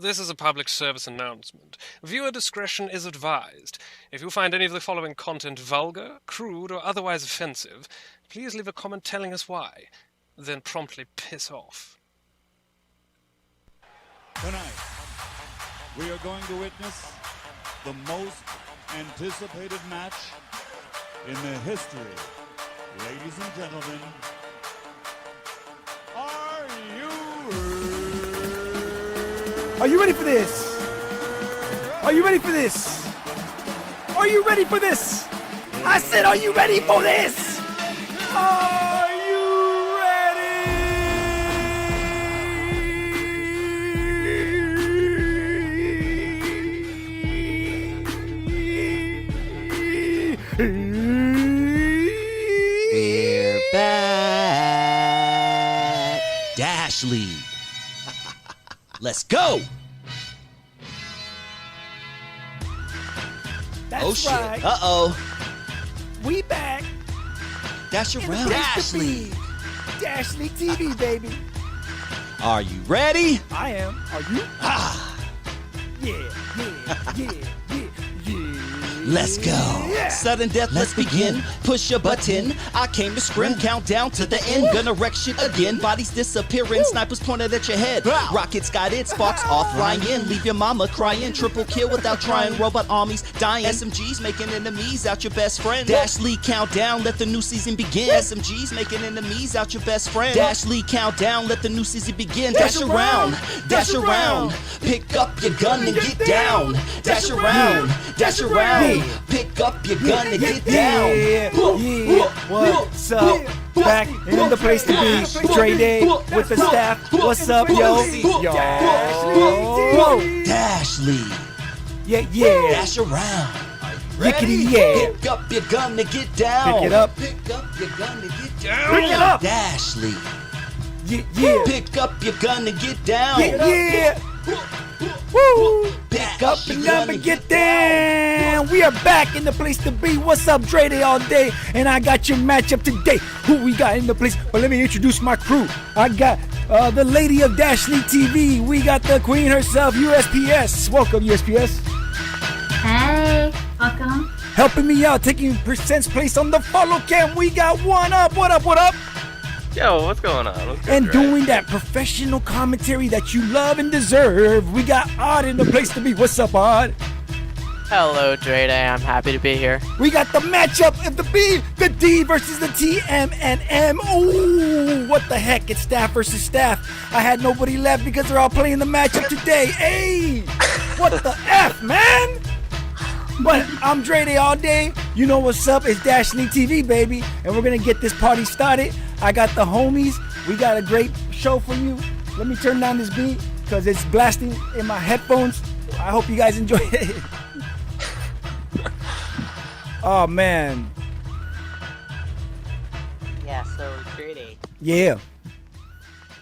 This is a public service announcement. Viewer discretion is advised. If you find any of the following content vulgar, crude, or otherwise offensive, please leave a comment telling us why. Then promptly piss off. Tonight, we are going to witness the most anticipated match in the history. Ladies and gentlemen, are you ready for this? Are you ready for this? Are you ready for this? I said, are you ready for this? Are you ready? We're back. Dash League. Let's go. That's oh right. shit. Uh-oh. We back. Dash in the around. place Dash to be. League. Dash League TV, baby. Are you ready? I am. Are you? Ah. Yeah. Let's go. Yeah. Sudden death, let's begin. Push a button. I came to scrim. Countdown to the end. Gonna wreck shit again. Bodies disappearing. Snipers pointed at your head. Rockets got it. Sparks off. Flying in. Leave your mama crying. Triple kill without trying. Robot armies dying. SMGs making enemies out your best friend. Dash League countdown. Let the new season begin. SMGs making enemies out your best friend. Dash League countdown. Let the new season begin. Dash around. Dash around. Pick up your gun and get down. Dash around. Dash around. Pick up your gun and get down. Yeah. What's up? Back in the place to be. Trey Day with the staff. What's up, yo? Dash League. Yeah. Dash around. Yickety, yeah. Pick up your gun to get down. Pick it up. Pick up your gun to get down. Pick it up. Dash League. Yeah. Pick up your gun to get down. Yeah. Woo. Pick up your Gun gun to to get down. We are back in the place to be. What's up, Dre Day all day? And I got your matchup today. Who we got in the place? But let me introduce my crew. I got the lady of Dash League TV. We got the queen herself, USPS. Welcome, USPS. Hey, welcome. Helping me out, taking percent's place on the follow cam. We got One Up. What up? What up? Yo, what's going on? What's good, And Dre? doing that professional commentary that you love and deserve, we got Odd in the place to be. What's up, Odd? Hello, Dre Day. I'm happy to be here. We got the matchup of the B, the D versus the Tmnm. Ooh, what the heck? It's staff versus staff. I had nobody left because they're all playing the matchup today. Hey, what the F, man? But I'm Dre Day all day. You know what's up? It's Dash League TV, baby. And we're going to get this party started. I got the homies. We got a great show for you. Let me turn down this beat because it's blasting in my headphones. I hope you guys enjoy it. Oh, man. Yeah, so Dre Day. Yeah.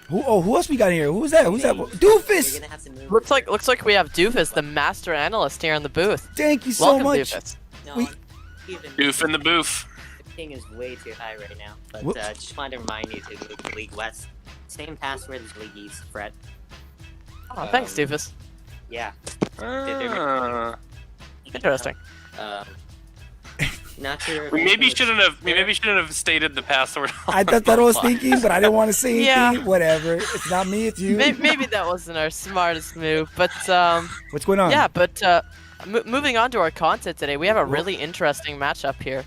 Who else we got here? Who's that? Who's that? You're Doofus! gonna have to move. Looks like we have Doofus, the master analyst, here in the booth. Thank you so Welcome, much. Doofus. No, we- even Doof in the booth. the ping is way too high right now. But Whoops. just wanted to remind you to move to League West. Same password as League East, Fred. Oh, thanks, Doofus. Yeah. Interesting. Not sure. if We maybe anything shouldn't was have. We maybe shouldn't have stated the password. I thought that I was thinking, but I didn't want to say anything. Yeah. Whatever. It's not me, it's you. Maybe that wasn't our smartest move, but What's going on? yeah, but moving on to our content today, we have a really interesting matchup here.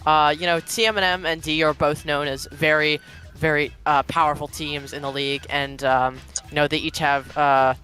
Tmnm and D are both known as very, very powerful teams in the league, and they each have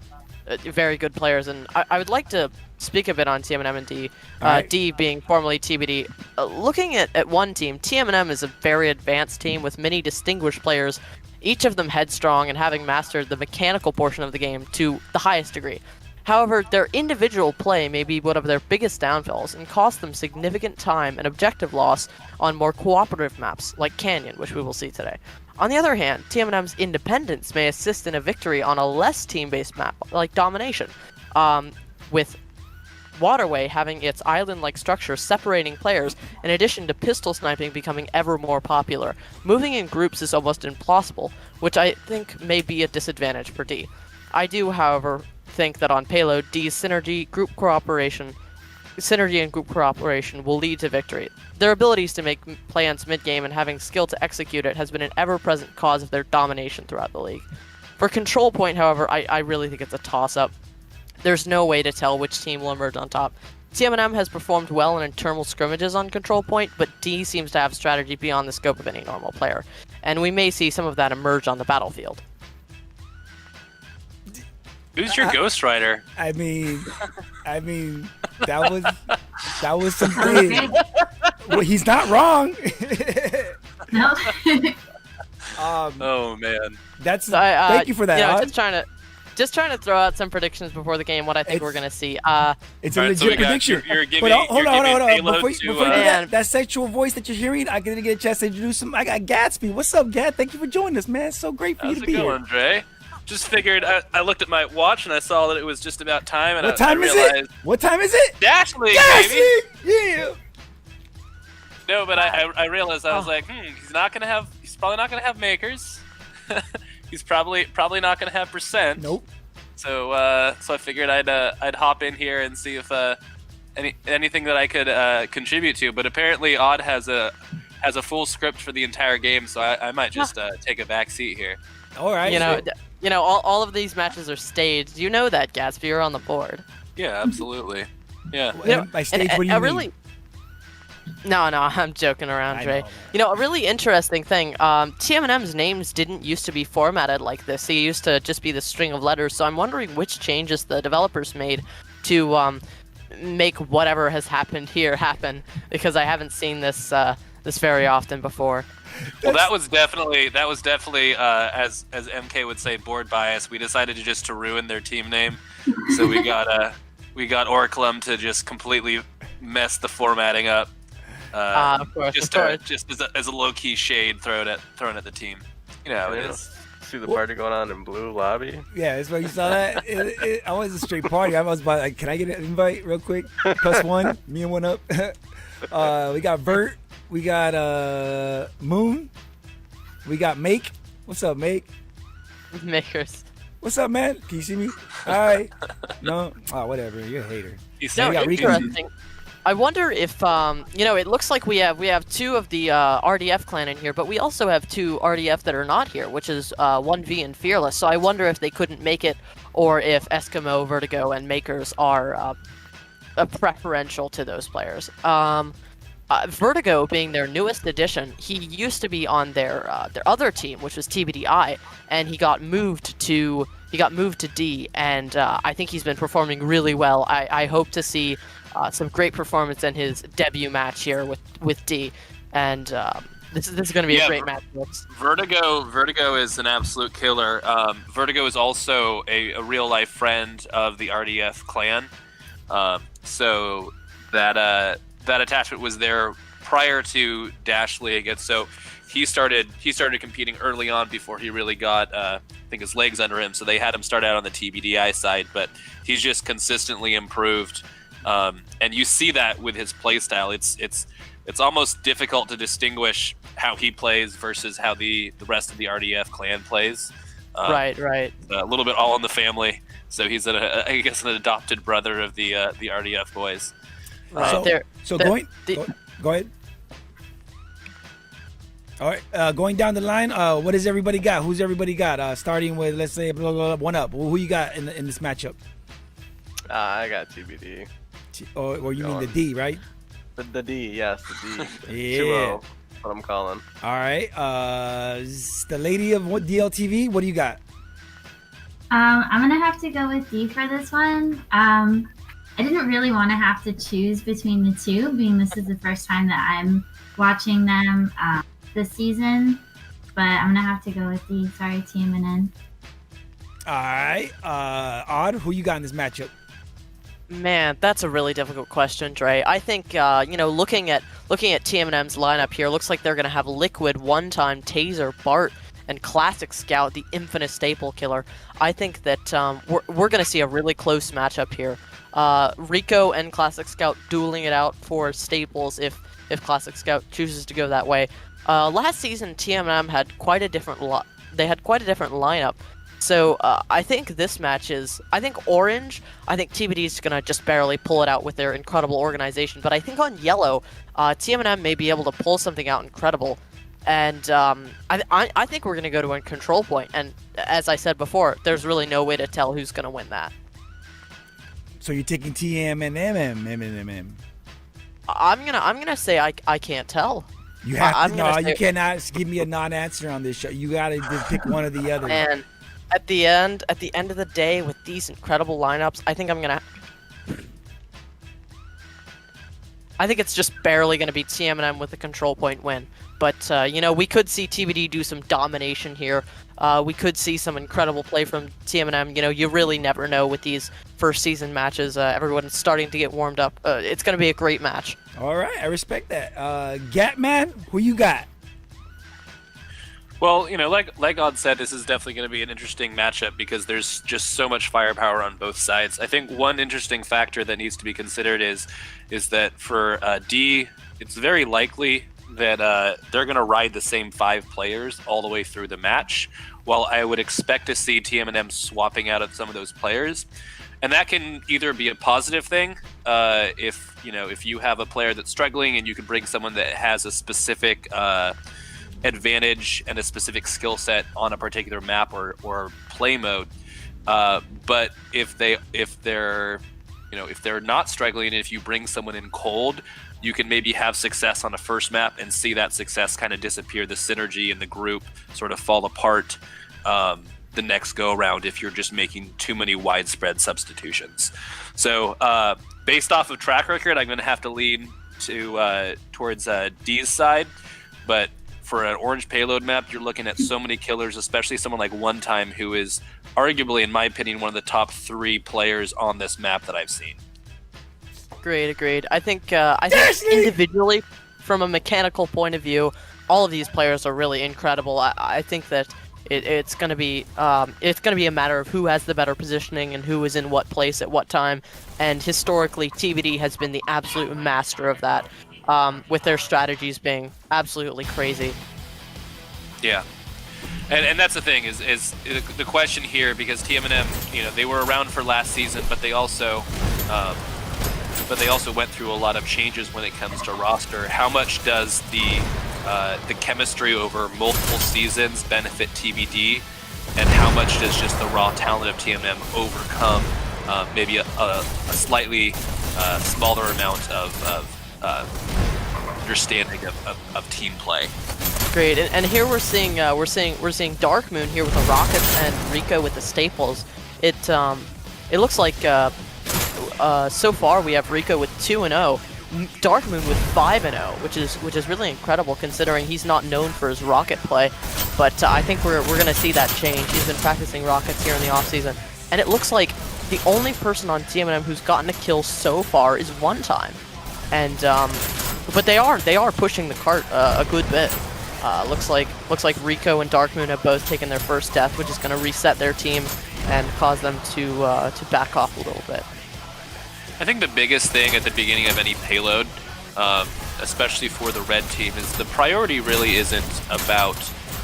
very good players. And I would like to speak a bit on Tmnm and D. Alright. D being formerly TBD. Looking at one team, Tmnm is a very advanced team with many distinguished players, each of them headstrong and having mastered the mechanical portion of the game to the highest degree. However, their individual play may be one of their biggest downfalls and cost them significant time and objective loss on more cooperative maps like Canyon, which we will see today. On the other hand, Tmnm's independence may assist in a victory on a less team-based map like Domination, with Waterway having its island-like structure separating players, in addition to pistol sniping becoming ever more popular. Moving in groups is almost impossible, which I think may be a disadvantage for D. I do, however, think that on payload, D's synergy and group cooperation will lead to victory. Their abilities to make plans mid-game and having skill to execute it has been an ever-present cause of their domination throughout the league. For control point, however, I really think it's a toss-up. There's no way to tell which team will emerge on top. Tmnm has performed well in internal scrimmages on control point, but D seems to have strategy beyond the scope of any normal player, and we may see some of that emerge on the battlefield. Who's your Ghost Rider? I mean, that was something. Well, he's not wrong. No. Oh man, That's thank you for that. Just trying to throw out some predictions before the game. What I think we're gonna see. It's a legit prediction. You're giving, but hold on. Before you to, do that sexual voice that you're hearing, I didn't get a chance to introduce him. I got Gatsby. What's up, Gat? Thank you for joining us, man. It's so great for you to be here. How's it going, Dre? Just figured. I looked at my watch and I saw that it was just about time. And What time I is realized, it? What time is it? Dash League, Dash baby. League! Yeah. No, but I realized I was like, he's probably not gonna have makers. He's probably not gonna have percent. Nope. So I figured I'd hop in here and see if anything that I could contribute to. But apparently Odd has a full script for the entire game, so I might just take a back seat here. All right. All of these matches are staged. You know that, Gatsby. You're on the board. Yeah, absolutely. Yeah. By stage, what do you mean? No, I'm joking around, Dre. know, A really interesting thing, TMNM's names didn't used to be formatted like this. They used to just be the string of letters, so I'm wondering which changes the developers made to make whatever has happened here happen, because I haven't seen this very often before. Well, that was definitely as MK would say, board bias. We decided to ruin their team name, so we got Orklum to just completely mess the formatting up. Of course. Just as a low key shade thrown at the team. You know how it is. See the party going on in blue lobby? Yeah, that's why you saw that. I was a straight party. I was about like, can I get an invite real quick? +1, me and one up. We got Vert. We got Moon. We got Make. What's up, Make? Makers. What's up, man? Can you see me? All right. No? Oh, whatever. You're a hater. No, interesting. I wonder if, it looks like we have two of the RDF clan in here, but we also have two RDF that are not here, which is 1V and Fearless. So I wonder if they couldn't make it, or if Eskimo, Vertigo, and Makers are preferential to those players. Vertigo being their newest addition, he used to be on their other team, which was TBDI, and he got moved to D, and I think he's been performing really well. I hope to see some great performance in his debut match here with D, and this is going to be a great match. Vertigo is an absolute killer. Vertigo is also a real life friend of the RDF clan, so that attachment was there prior to Dash League, and so he started competing early on before he really got I think his legs under him. So they had him start out on the TBDI side, but he's just consistently improved. And you see that with his playstyle. It's almost difficult to distinguish how he plays versus how the rest of the RDF clan plays. Right. A little bit all in the family. So he's I guess an adopted brother of the RDF boys. Right. Go ahead. All right, going down the line, what does everybody got? Who's everybody got? Starting with, let's say, blah, blah, blah, one up. Who you got in this matchup? I got TBD. Or you mean the D, right? The D, yes, the D. Yeah. 2-0, what I'm calling. All right. The lady of Dltv, what do you got? I'm gonna have to go with D for this one. I didn't really want to have to choose between the two, being this is the first time that I'm watching them this season, but I'm gonna have to go with D. Sorry, Tmnm. All right. Odd, who you got in this matchup? Man, that's a really difficult question, Dre. I think looking at Tmnm's lineup here, looks like they're gonna have Liquid, One-Time, Taser, Bart, and Classic Scout, the infamous staple killer. I think that we're gonna see a really close matchup here. Rico and Classic Scout dueling it out for staples if Classic Scout chooses to go that way. Last season, Tmnm had quite a different lineup. So I think this match is. I think orange. I think TBD is gonna just barely pull it out with their incredible organization. But I think on yellow, Tmnm may be able to pull something out incredible. And I think we're gonna go to a control point. And as I said before, there's really no way to tell who's gonna win that. So you're taking Tmnm. I'm gonna say I can't tell. You have to. No, you cannot give me a non-answer on this show. You gotta just pick one or the other. And at the end of the day, with these incredible lineups, I think it's just barely gonna be Tmnm with a control point win. But you know, we could see TBD do some domination here. We could see some incredible play from Tmnm. You know, you really never know with these first season matches. Everyone's starting to get warmed up. It's gonna be a great match. All right, I respect that. Gatman, who you got? Well, you know, like God said, this is definitely going to be an interesting matchup because there's just so much firepower on both sides. I think one interesting factor that needs to be considered is that for D, it's very likely that they're going to ride the same 5 players all the way through the match, while I would expect to see Tmnm swapping out of some of those players. And that can either be a positive thing, if you have a player that's struggling and you can bring someone that has a specific advantage and a specific skill set on a particular map or play mode. But if they're not struggling, and if you bring someone in cold, you can maybe have success on a first map and see that success kind of disappear, the synergy in the group sort of fall apart the next go around if you're just making too many widespread substitutions. So based off of track record, I'm going to have to lean towards D's side, but for an orange payload map, you're looking at so many killers, especially someone like One Time, who is arguably, in my opinion, one of the top 3 players on this map that I've seen. Agreed. I think individually, from a mechanical point of view, all of these players are really incredible. I think that it's gonna be a matter of who has the better positioning and who is in what place at what time. And historically, TBD has been the absolute master of that. With their strategies being absolutely crazy. Yeah, and that's the thing is the question here, because Tmnm, you know, they were around for last season, but they also went through a lot of changes when it comes to roster. How much does the chemistry over multiple seasons benefit TBD, and how much does just the raw talent of Tmnm overcome maybe a slightly smaller amount of understanding of team play? Great, and here we're seeing Dark Moon here with the Rockets and Rico with the Staples. It looks like so far we have Rico with 2-0, Dark Moon with 5-0, which is really incredible considering he's not known for his rocket play. But I think we're gonna see that change. He's been practicing rockets here in the off season, and it looks like the only person on Tmnm who's gotten a kill so far is One Time. And but they are pushing the cart a good bit. Looks like Rico and Dark Moon have both taken their first death, which is going to reset their team and cause them to back off a little bit. I think the biggest thing at the beginning of any payload, especially for the red team, is the priority really isn't about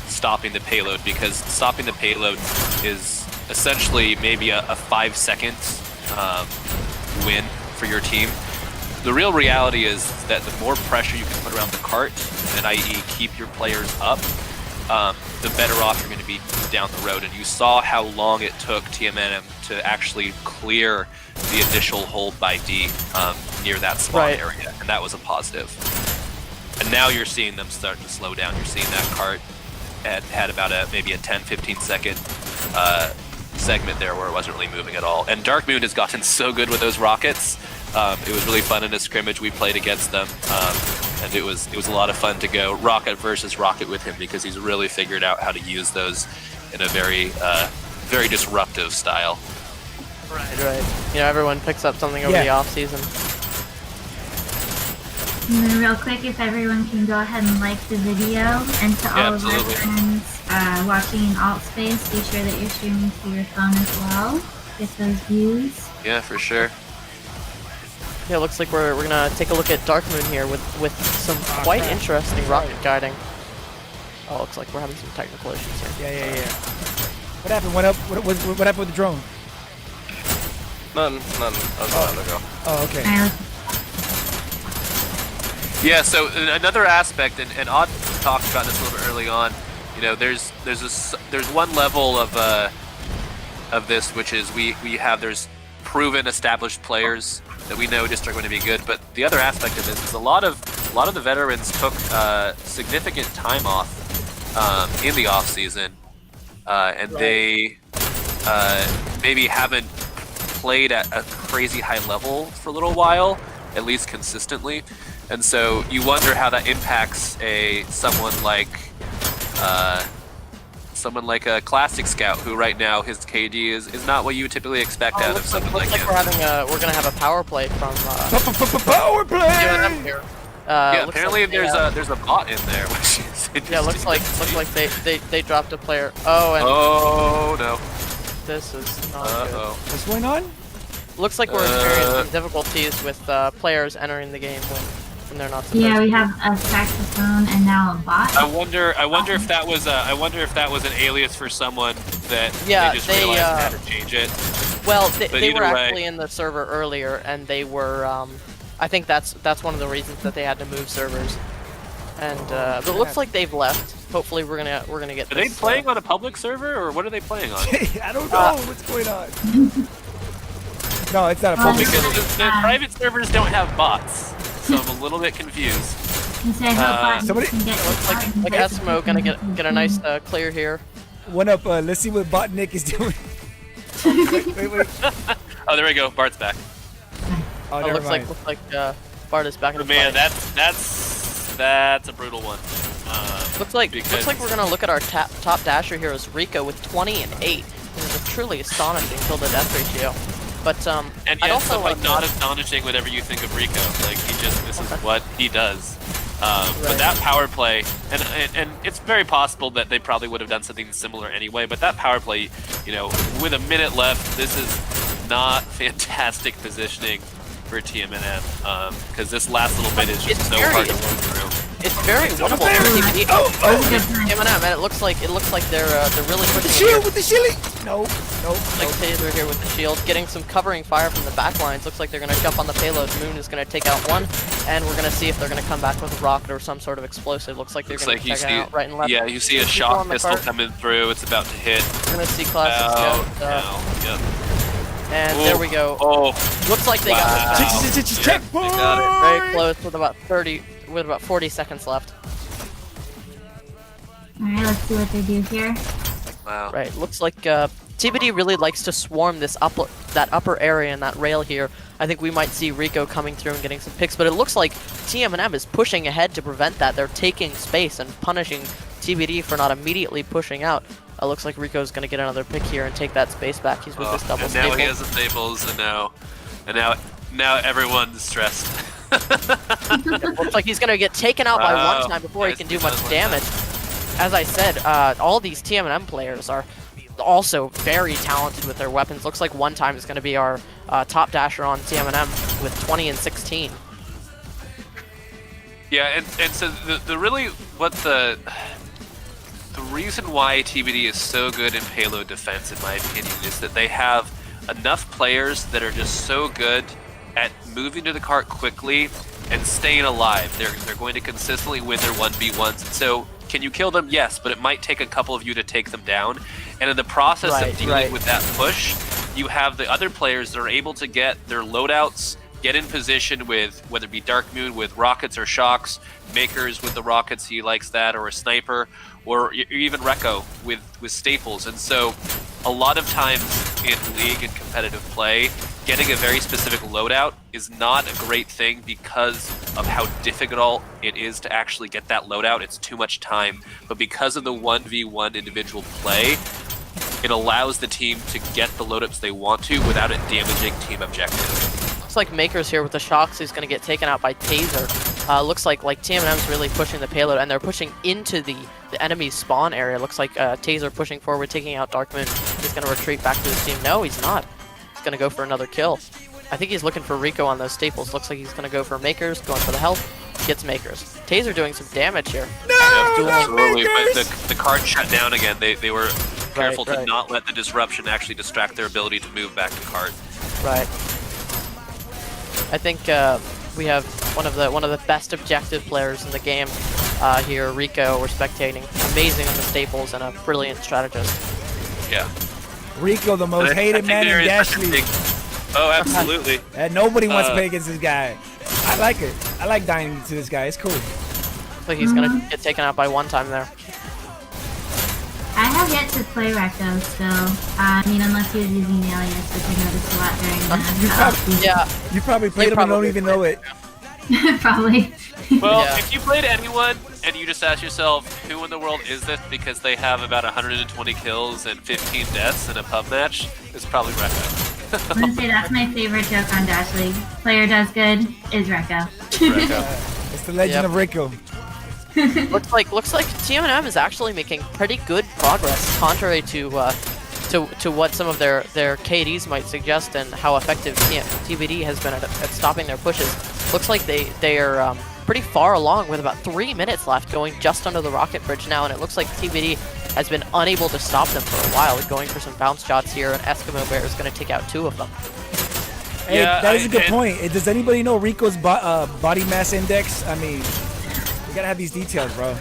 stopping the payload, because stopping the payload is essentially maybe a 5-second win for your team. The real reality is that the more pressure you can put around the cart, and i.e. keep your players up, the better off you're going to be down the road. And you saw how long it took Tmnm to actually clear the initial hold by D near that spawn area, and that was a positive. And now you're seeing them start to slow down. You're seeing that cart had about maybe a 10-15 second segment there where it wasn't really moving at all. And Dark Moon has gotten so good with those rockets. It was really fun in a scrimmage we played against them, and it was a lot of fun to go rocket versus rocket with him, because he's really figured out how to use those in a very disruptive style. Right. You know, everyone picks up something over the off season. And then real quick, if everyone can go ahead and like the video, and to all of our friends watching in alt space, be sure that you're streaming to your phone as well. Get those views. Yeah, for sure. Yeah, it looks like we're gonna take a look at Dark Moon here with some quite interesting rocket guiding. Oh, looks like we're having some technical issues here. Yeah. What happened? What happened with the drone? None. I was allowed to go. Oh, okay. Yeah, so another aspect, and Odd talked about this a little bit early on. You know, there's one level of this, which is there's proven established players that we know just are going to be good. But the other aspect of this is a lot of the veterans took significant time off in the off season, and they maybe haven't played at a crazy high level for a little while, at least consistently. And so you wonder how that impacts someone like a classic scout, who right now his KD is not what you would typically expect out of someone like him. We're gonna have a power play from Power play. Tmnm here. Yeah, apparently there's a bot in there, which is interesting. Yeah, looks like they dropped a player. Oh, and oh no, this is not good. What's going on? Looks like we're experiencing difficulties with players entering the game when they're not supposed Yeah, to. we have a saxophone and now a bot. I wonder if that was an alias for someone that Yeah, they just realized how to change it. Well, they were either way- actually in the server earlier, and they were. I think that's one of the reasons that they had to move servers. And but it looks like they've left. Hopefully, we're gonna get. Are they playing on a public server, or what are they playing on? I don't know what's going on. No, it's not a public Because server. the private servers don't have bots, so I'm a little bit confused. You say hope bot somebody- can get Like Esmo gonna get a nice clear here. One up. Let's see what Bot Nick is doing. wait. Oh, there we go. Bart's back. Oh, It never looks mind. like Bart is back in the Man, fight. that's a brutal one. Looks like because- we're gonna look at our top dasher here as Rico with 20 and 8. This is a truly astonishing kill to death ratio. But And I'd yet, also somewhat like not astonishing whatever you think of Rico. Like this is what he does. But Right. that power play, and it's very possible that they probably would have done something similar anyway. But that power play, you know, with a minute left, this is not fantastic positioning for TMNM, because this last little bit is just It's so very- hard to work through. it's very winnable for TBD. Tmnm, and it looks like they're really With the pushing shield, it. with the shield. No. Like Taser here with the shield, getting some covering fire from the back lines. Looks like they're gonna jump on the payload. Moon is gonna take out one, and we're gonna see if they're gonna come back with a rocket or some sort of explosive. Looks like they're Looks gonna like you check see, out right and left. yeah, you see a People shock on the pistol cart. coming through. It's about to hit. We're gonna see Classics Out go. now. Yep. And Ooh. there we go. Oh, Looks like they got wow. it. Checkpoint. They got it. Very close with about 40 seconds left. Alright, let's see what they do here. Wow. Right, looks like TBD really likes to swarm that upper area and that rail here. I think we might see Rico coming through and getting some picks, but it looks like Tmnm is pushing ahead to prevent that. They're taking space and punishing TBD for not immediately pushing out. It looks like Rico's going to get another pick here and take that space back. He's with this double And now staple. he has the staples, and now everyone's stressed. Looks like he's going to get taken out by Wow. one time before he Nice can do to much know like damage. As I said, all these Tmnm players are also very talented with their weapons. Looks like one time is going to be our top dasher on Tmnm with 20 and 16. Yeah, and so the reason why TBD is so good in payload defense, in my opinion, is that they have enough players that are just so good at moving to the cart quickly and staying alive. They're going to consistently win their 1v1s. So can you kill them? Yes, but it might take a couple of you to take them down. And in the process of dealing with that push, you have the other players that are able to get their loadouts, get in position with, whether it be Dark Moon with rockets or shocks, Makers with the rockets, he likes that, or a sniper, or even Rekko with staples. And so a lot of times in League and competitive play, getting a very specific loadout is not a great thing because of how difficult it is to actually get that loadout. It's too much time. But because of the 1v1 individual play, it allows the team to get the loadouts they want to without it damaging team objectives. Looks like Makers here with the shocks. He's going to get taken out by Taser. Looks like Tmnm's really pushing the payload, and they're pushing into the enemy's spawn area. Looks like Taser pushing forward, taking out Dark Moon. He's going to retreat back to his team. No, he's not. He's going to go for another kill. I think he's looking for Rico on those staples. Looks like he's going to go for Makers, going for the health. Gets Makers. Taser doing some damage here. Absolutely, but the card shut down again. They were careful to right. not let the disruption actually distract their ability to move back to cart. Right. I think we have one of the best objective players in the game here, Rico. We're spectating. Amazing on the staples and a brilliant strategist. Yeah. Rico, the most hated man in Dash League. Oh, absolutely. And nobody wants to play against this guy. I like it. I like dying to this guy. It's cool. Looks like he's gonna get taken out by one time there. I have yet to play Recco still. I mean, unless he was using the alias, which I noticed a lot during the Yeah. You probably played him and don't even know it. Probably. Well, Yeah. if you played anyone and you just ask yourself, who in the world is this because they have about 120 kills and 15 deaths in a pub match, it's probably Recco. I'm gonna say that's my favorite joke on Dash League. Player does good is Recco. It's the legend of Rico. looks like Tmnm is actually making pretty good progress, contrary to what some of their KDs might suggest and how effective TBD has been at stopping their pushes. Looks like they are pretty far along with about 3 minutes left, going just under the rocket bridge now, and it looks like TBD has been unable to stop them for a while, going for some bounce shots here, and Eskimo Bear is going to take out 2 of them. Hey, that is a good point. Does anybody know Rico's body mass index? I mean, we gotta have these details, bro.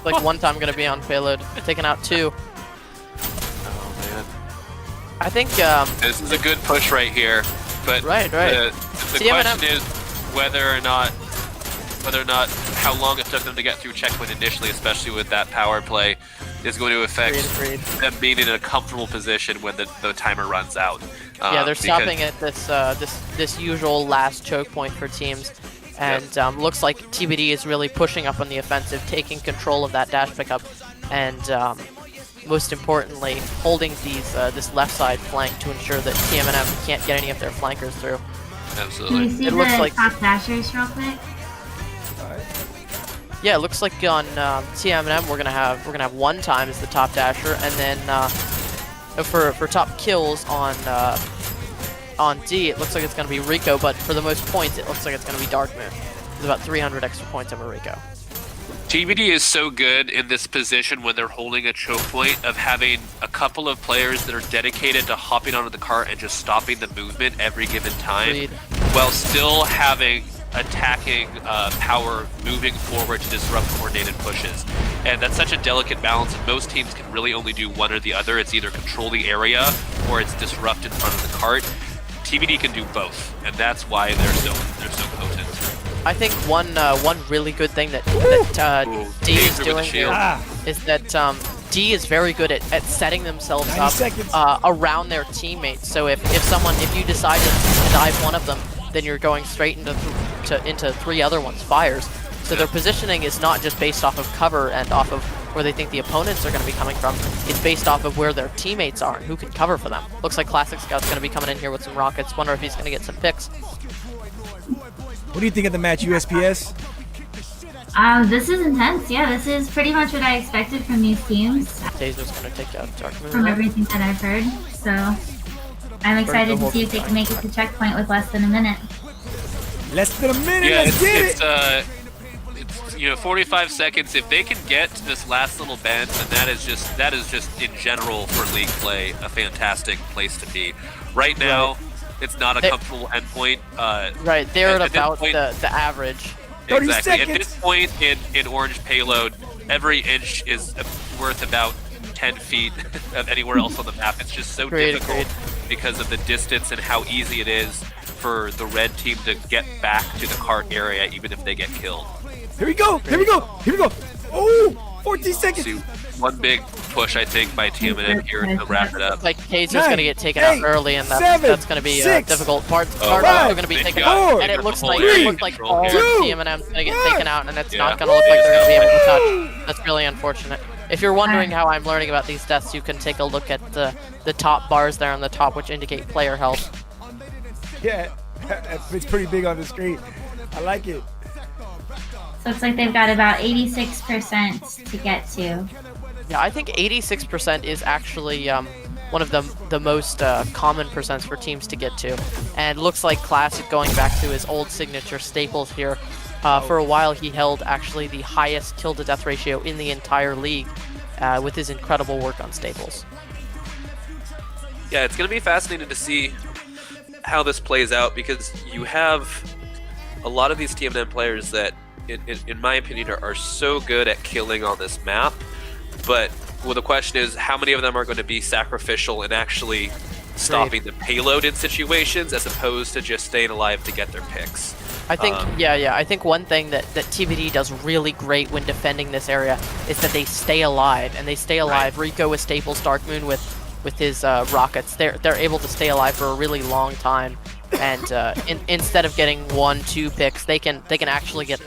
Like one time going to be on payload, taking out 2. Oh, man. I think This is a good push right here, but Right. the Tmnm question is whether or not how long it took them to get through checkpoint initially, especially with that power play, is going to affect Agreed. them being in a comfortable position when the timer runs out. Yeah, they're because- stopping at this usual last choke point for teams, and looks like TBD is really pushing up on the offensive, taking control of that dash pickup, and most importantly, holding this left side flank to ensure that Tmnm can't get any of their flankers through. Absolutely. Can you see It looks the like- top dashers real quick? Yeah, it looks like on Tmnm we're gonna have one time as the top dasher, and then for top kills on D, it looks like it's gonna be Rico, but for the most points, it looks like it's gonna be Darkmoon. There's about 300 extra points over Rico. TBD is so good in this position when they're holding a choke point of having a couple of players that are dedicated to hopping onto the cart and just stopping the movement every given time, Agreed. while still having attacking power moving forward to disrupt coordinated pushes. And that's such a delicate balance, and most teams can really only do one or the other. It's either control the area or it's disrupt in front of the cart. TBD can do both, and that's why they're so potent. I think one really good thing that D is Taser with a doing shield. here is that D is very good at setting themselves 90 up seconds. around their teammates. So if you decide to dive one of them, then you're going straight into 3 other ones' fires. So their positioning is not just based off of cover and off of where they think the opponents are going to be coming from. It's based off of where their teammates are and who can cover for them. Looks like Classic Scout's going to be coming in here with some rockets. Wonder if he's going to get some picks. What do you think of the match, USPS? This is intense. Yeah, this is pretty much what I expected from these teams, Taser's going to take out Darkmoon. from everything that I've heard. So I'm excited to see if they can make it to checkpoint with less than a minute. Less than a minute. Yeah, Let's get it's it. 45 seconds. If they can get to this last little bend, then that is just in general for league play a fantastic place to be. Right now, it's not a comfortable endpoint. Right, they're at this about point- the average. 30 Exactly. At seconds. this point in Orange Payload, every inch is worth about 10 feet of anywhere else on the map. It's just so difficult because of the distance and how easy it is for the red team to get back to the cart area even if they get killed. Here we go. Here we go. Here we go. Oh, 14 seconds. So one big push, I think, by Tmnm here to wrap it up. Like Taser's 9, going to get taken out 8, early, and that's 7, going to be 6, difficult. Parts Oh, are wow. also going to be They taken got out, the and it looks whole like area all control of here. Tmnm's going to get taken out, and it's Yeah. not going to look like they're going to be able to touch. That's really unfortunate. If you're wondering how I'm learning about these deaths, you can take a look at the top bars there on the top, which indicate player health. Yeah, it's pretty big on the screen. I like it. So it's like they've got about 86% to get to. Yeah, I think 86% is actually one of the most common percents for teams to get to. And looks like Classic going back to his old signature staples here. For a while, he held actually the highest kill-to-death ratio in the entire league. with his incredible work on staples. Yeah, it's going to be fascinating to see how this plays out, because you have a lot of these Tmnm players that, in my opinion, are so good at killing on this map. But well, the question is, how many of them are going to be sacrificial and actually stopping the payload in situations, as opposed to just staying alive to get their picks? I think, I think one thing that TBD does really great when defending this area is that they stay alive, and they stay alive. Right. Rico with staples, Darkmoon with his rockets, they're able to stay alive for a really long time, and instead of getting 1-2 picks, they can actually get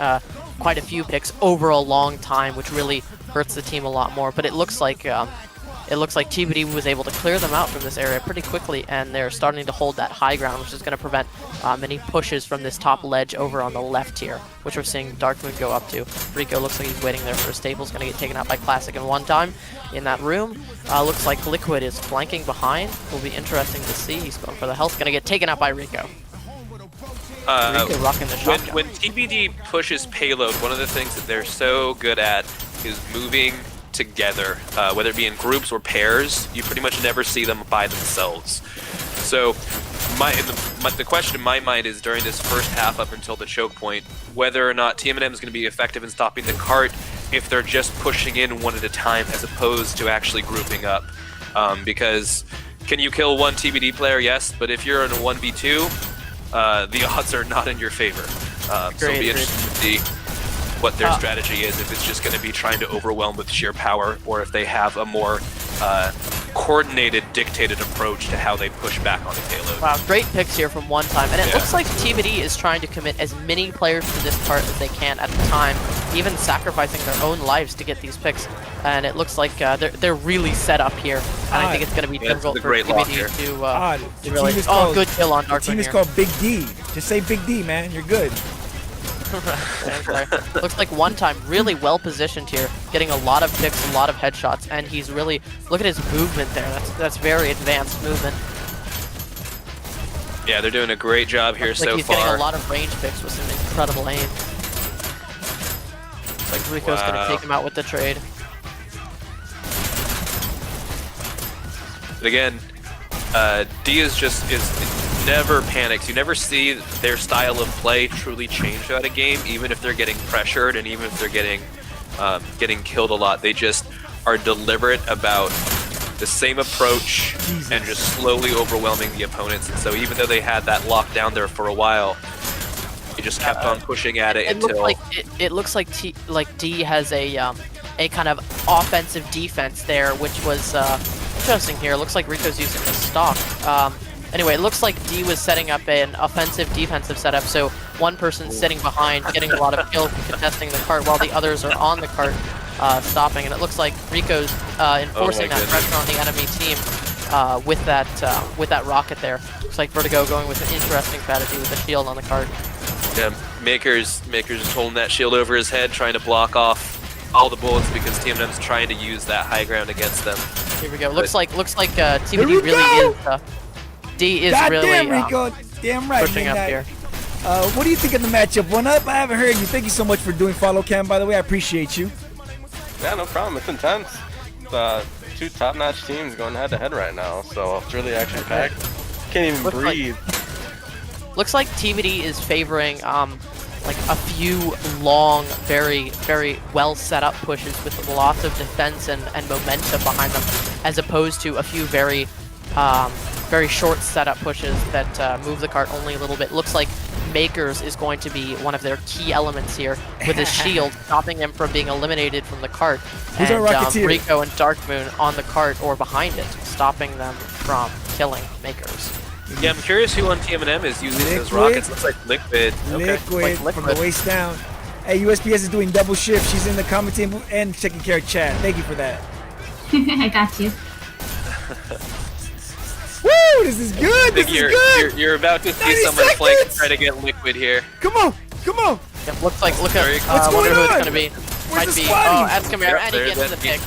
quite a few picks over a long time, which really hurts the team a lot more. But it looks like TBD was able to clear them out from this area pretty quickly, and they're starting to hold that high ground, which is going to prevent any pushes from this top ledge over on the left here, which we're seeing Darkmoon go up to. Rico looks like he's waiting there for a staples, going to get taken out by Classic in one time in that room. Looks like Liquid is flanking behind. Will be interesting to see. He's going for the health, going to get taken out by Rico. Rico rocking the shotgun. When TBD pushes payload, one of the things that they're so good at is moving together, whether it be in groups or pairs. You pretty much never see them by themselves. So the question in my mind is, during this first half up until the choke point, whether or not Tmnm is going to be effective in stopping the cart if they're just pushing in one at a time as opposed to actually grouping up. Because can you kill one TBD player? Yes, but if you're in a 1v2, the odds are not in your favor. So it'll be interesting to see what their strategy is, if it's just going to be trying to overwhelm with sheer power, or if they have a more coordinated, dictated approach to how they push back on the payload. Wow, great picks here from one time, and it looks like TBD is trying to commit as many players to this part as they can at the time, even sacrificing their own lives to get these picks. And it looks like they're really set up here, and I think it's going to be difficult for TBD to really. Oh, good kill on Darkmoon. The team is called Big D. Just say Big D, man. You're good. Looks like one time really well positioned here, getting a lot of picks, a lot of headshots, and he's really, look at his movement there. That's very advanced movement. Yeah, they're doing a great job here so far. He's getting a lot of range picks with some incredible aim. Looks like Rico's gonna take him out with the trade. But again, D is never panics. You never see their style of play truly change throughout a game, even if they're getting pressured and even if they're getting killed a lot. They just are deliberate about the same approach and just slowly overwhelming the opponents. And so even though they had that locked down there for a while, they just kept on pushing at it until... It looks like D has a kind of offensive defense there, which was interesting here. It looks like Rico's using the stock. Anyway, it looks like D was setting up an offensive-defensive setup, so one person's sitting behind, getting a lot of kills, contesting the cart, while the others are on the cart, stopping. And it looks like Rico's enforcing that pressure on the enemy team with that rocket there. Looks like Vertigo going with an interesting strategy with the shield on the cart. Yeah, Maker's is holding that shield over his head, trying to block off all the bullets because Tmnm's trying to use that high ground against them. Here we go. Looks like TBD really is. D is really damn, Rico. Damn right, pushing up here. What do you think of the matchup? 1UP? I haven't heard you. Thank you so much for doing follow cam, by the way. I appreciate you. Yeah, no problem. It's intense. Two top-notch teams going head-to-head right now, so it's really action-packed. Can't even breathe. Looks like TBD is favoring like a few long, very, very well set up pushes with lots of defense and momentum behind them, as opposed to a few very short setup pushes that move the cart only a little bit. Looks like Makers is going to be one of their key elements here, with his shield stopping him from being eliminated from the cart. Who's and Rico and Darkmoon on the cart or behind it, stopping them from killing Makers. Yeah, I'm curious who on Tmnm is using those rockets. Looks like Liquid. Liquid from the waist down. Hey, USPS is doing double shift. She's in the commenting booth and taking care of chat. Thank you for that. I got you. Woo! This is good. This is good. You're about to see someone flank and try to get Liquid here. Come on, come on. Yep, look at what's going on? Who it's gonna be. Where's Might the be squad? and he gets the pick.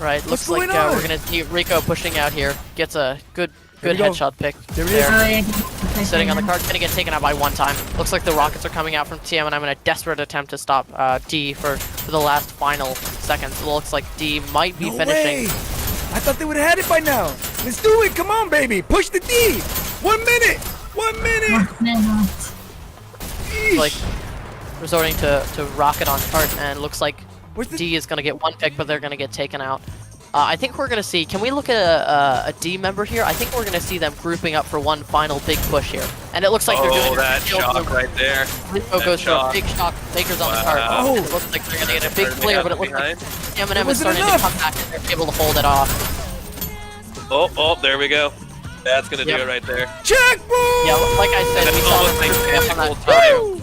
Right, looks like we're gonna see Rico pushing out here. Gets a good headshot pick. There it is. Sitting on the cart, gonna get taken out by one time. Looks like the rockets are coming out from Tmnm in a desperate attempt to stop D for for the last final seconds. It looks like D might be No finishing. way. I thought they would have had it by now. Let's do it. Come on, baby. Push the D. 1 minute. 1 minute. Eesh. Like resorting to rocket on chart, and looks like Where's the- D is going to get one pick, but they're going to get taken out. I think we're going to see, can we look at a D member here? I think we're going to see them grouping up for one final big push here. And it looks like they're doing that shock right there. Rico That goes shock. for a big shock, Makers on the card. Oh. It looks like they're going to get a big clear, but it looks like Tmnm is wasn't starting enough. to come back and they're able to hold it off. Oh, there we go. That's gonna do Yep. it right there. Check, boom. Yeah, like I said, we That's saw almost them grouping up identical on that.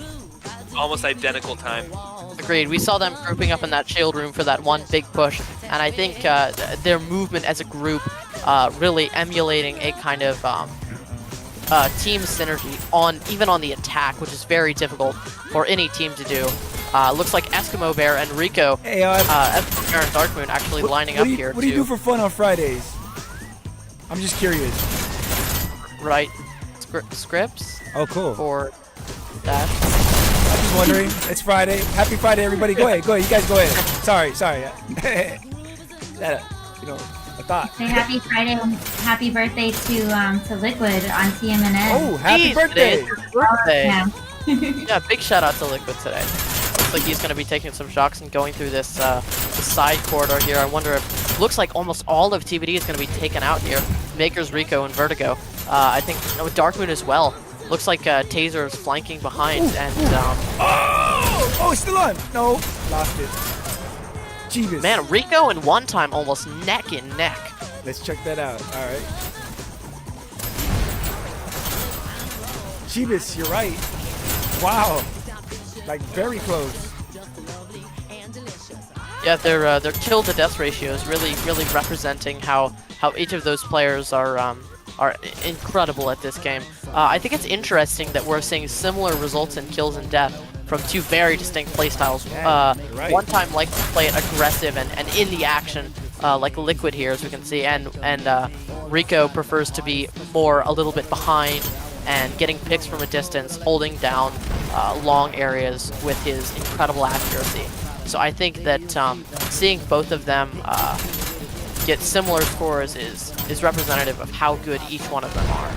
time. Almost identical time. Agreed. We saw them grouping up in that shield room for that one big push, and I think their movement as a group really emulating a kind of team synergy even on the attack, which is very difficult for any team to do. Looks like Eskimo Bear and Rico, Hey, Eskimo Bear and Dark Moon actually lining up here what do you do for fun on Fridays? I'm just curious. write scripts Oh, cool. for that. I'm just wondering. It's Friday. Happy Friday, everybody. Go ahead. You guys go ahead. Sorry. You know, I thought. Say happy Friday and happy birthday to Liquid on Tmnm. Oh, happy Jeez, birthday. Today is your birthday. Yeah. Yeah, big shout out to Liquid today. Looks like he's going to be taking some shocks and going through this side corridor here. I wonder if, looks like almost all of TBD is going to be taken out here. Makers, Rico, and Vertigo. I think with Dark Moon as well. Looks like Taser is flanking behind, and Oh, it's still on. No, lost it. Jeebus. man, Rico and One Time almost neck and neck. Let's check that out. All right. Jeebus, you're right. Wow. Like very close. Yeah, their kill to death ratio is really representing how each of those players are incredible at this game. I think it's interesting that we're seeing similar results in kills and death from two very distinct playstyles. You're right. One Time likes to play it aggressive and in the action, like Liquid here, as we can see, and Rico prefers to be more a little bit behind and getting picks from a distance, holding down long areas with his incredible accuracy. So I think that seeing both of them get similar scores is representative of how good each one of them are.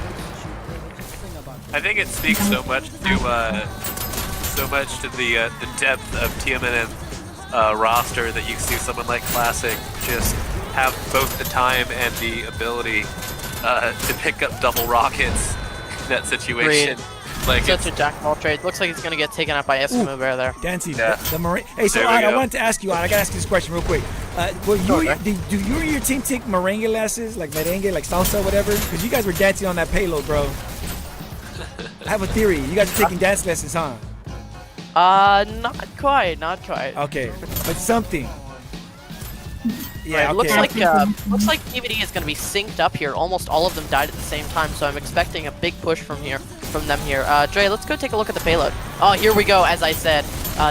I think it speaks so much to the depth of Tmnm roster that you see someone like Classic just have both the time and the ability to pick up double rockets in that situation. Like Such a jack of all trades. Looks like he's gonna get taken out by Eskimo Bear there. Dancing. Yeah. The Marine. Hey, so There we I go. wanted to ask you, I gotta ask you this question real quick. Do you and your team take merengue lessons, like merengue, like salsa, whatever? Because you guys were dancing on that payload, bro. I have a theory. You guys are taking dance lessons, huh? Not quite. Okay, but something. Yeah, Right, okay. looks like TBD is going to be synced up here. Almost all of them died at the same time, so I'm expecting a big push from them here. Dre, let's go take a look at the payload. Oh, here we go. As I said,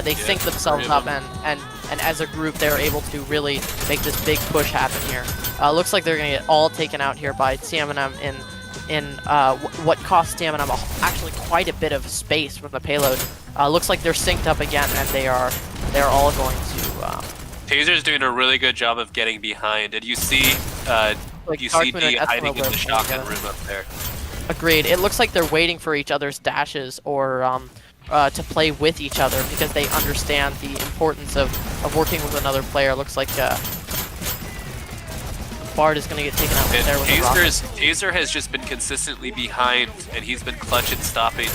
they synced themselves up, and as a group, they're able to really make this big push happen here. Looks like they're going to get all taken out here by Tmnm in what cost Tmnm actually quite a bit of space from the payload. Looks like they're synced up again, and they're all going to. Taser's doing a really good job of getting behind, and you see Like you see Darkmoon and D hiding in Eskimo the Bear shotgun together. room up there. Agreed. It looks like they're waiting for each other's dashes or to play with each other because they understand the importance of working with another player. Looks like Bard is going to get taken out And there with a rocket. Taser has just been consistently behind, and he's been clutch and stopping,